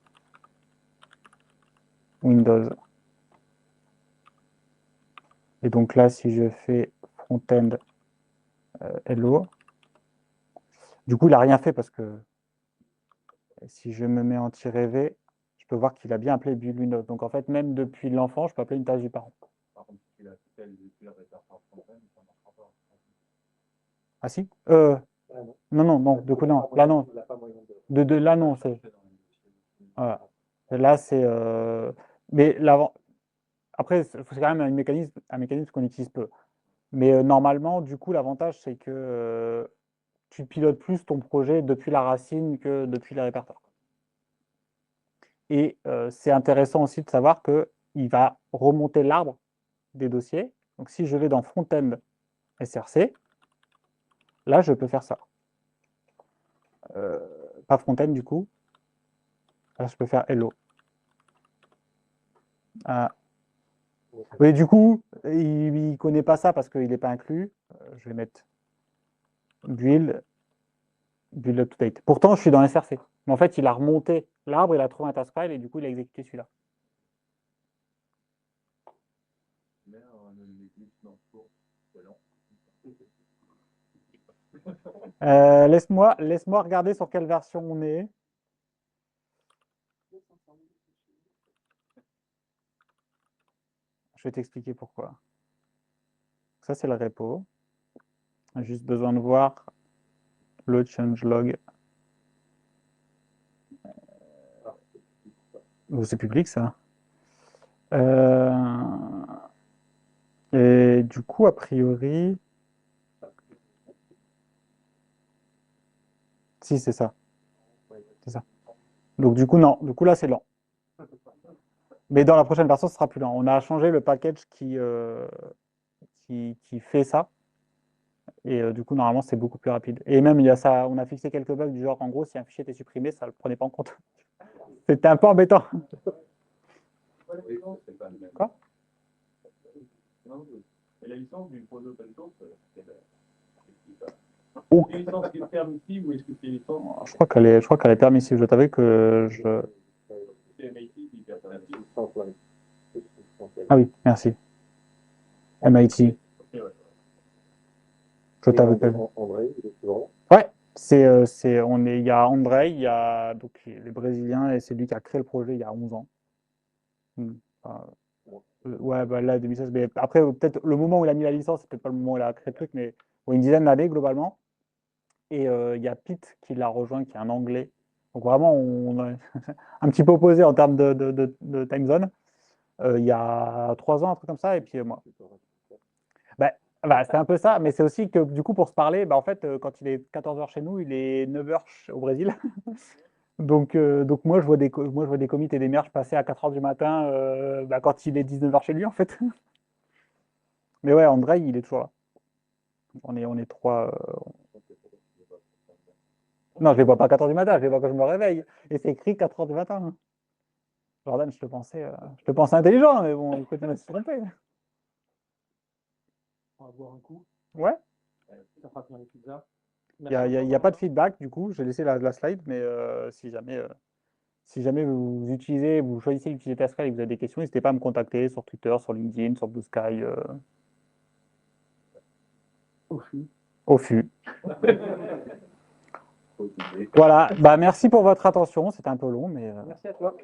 Windows. Et donc là, si je fais front-end hello, du coup, il n'a rien fait parce que si je me mets en -v, je peux voir qu'il a bien appelé build Windows. Donc en fait, même depuis l'enfant, je peux appeler une tâche du parent. Par contre, si tu appelles depuis le répertoire front-end, ça ne marchera pas. Ah si non, de coup, non. Là, non. Là, non. Voilà. Là, c'est. Mais après, c'est quand même un mécanisme qu'on utilise peu. Mais normalement, du coup, l'avantage, c'est que tu pilotes plus ton projet depuis la racine que depuis les répertoires. Et c'est intéressant aussi de savoir qu'il va remonter l'arbre des dossiers. Donc, si je vais dans Front-end SRC, là, je peux faire ça. Pas Front-end, du coup. Là, je peux faire Hello. Oui, du coup, il ne connaît pas ça parce qu'il n'est pas inclus. Je vais mettre build up to date. Pourtant, je suis dans SRC. Mais en fait, il a remonté l'arbre, il a trouvé un task file et du coup, il a exécuté celui-là. Laisse-moi regarder sur quelle version on est. Je vais t'expliquer pourquoi. Ça, c'est le repo. J'ai juste besoin de voir le changelog. C'est public, ça. Et du coup, a priori... Si, c'est ça. C'est ça. Donc, du coup, non. Du coup, là, c'est lent. Mais dans la prochaine version, ce sera plus lent. On a changé le package qui fait ça. Et du coup, normalement, c'est beaucoup plus rapide. Et même, il y a ça, on a fixé quelques bugs du genre, en gros, si un fichier était supprimé, ça ne le prenait pas en compte. C'était un peu embêtant. Quoi? Et la licence du projet open source, c'est Oh. une licence qui est permissive ou est-ce que c'est une licence? Je crois qu'elle est permissive. Je t'avais que je... C'est MIT qui est permissive. Ah oui, merci. MIT. Je t'avais que... André, il est toujours Ouais, il y a André, il y a donc, les Brésiliens, et c'est lui qui a créé le projet il y a 11 ans. Enfin, ouais, bah là, 2016. Mais après, peut-être le moment où il a mis la licence, c'est peut-être pas le moment où il a créé le truc, mais une dizaine d'années globalement. Et il y a Pete qui l'a rejoint, qui est un Anglais. Donc vraiment, on est un petit peu opposé en termes de time zone. Il y a 3 ans, un truc comme ça, et puis moi. C'est un peu ça, mais c'est aussi que du coup, pour se parler, en fait, quand il est 14h chez nous, il est 9h au Brésil. Donc moi, je vois des commits et des merges passer à 4h du matin quand il est 19h chez lui, en fait. Mais ouais, André, il est toujours là. On est 3. Non, je les vois pas à 4h du matin, je les vois quand je me réveille. Et c'est écrit 4h du matin. Jordan, je te pensais intelligent, mais bon, écoute, on s'est trompé. On va boire un coup. Ouais. Ça fera bien les pizzas. Il n'y a pas de feedback, du coup. J'ai laissé la slide, mais si jamais vous choisissez d'utiliser Tascal et que vous avez des questions, n'hésitez pas à me contacter sur Twitter, sur LinkedIn, sur Blue Sky. Au fût. Voilà, merci pour votre attention. C'était un peu long, mais... Merci à toi.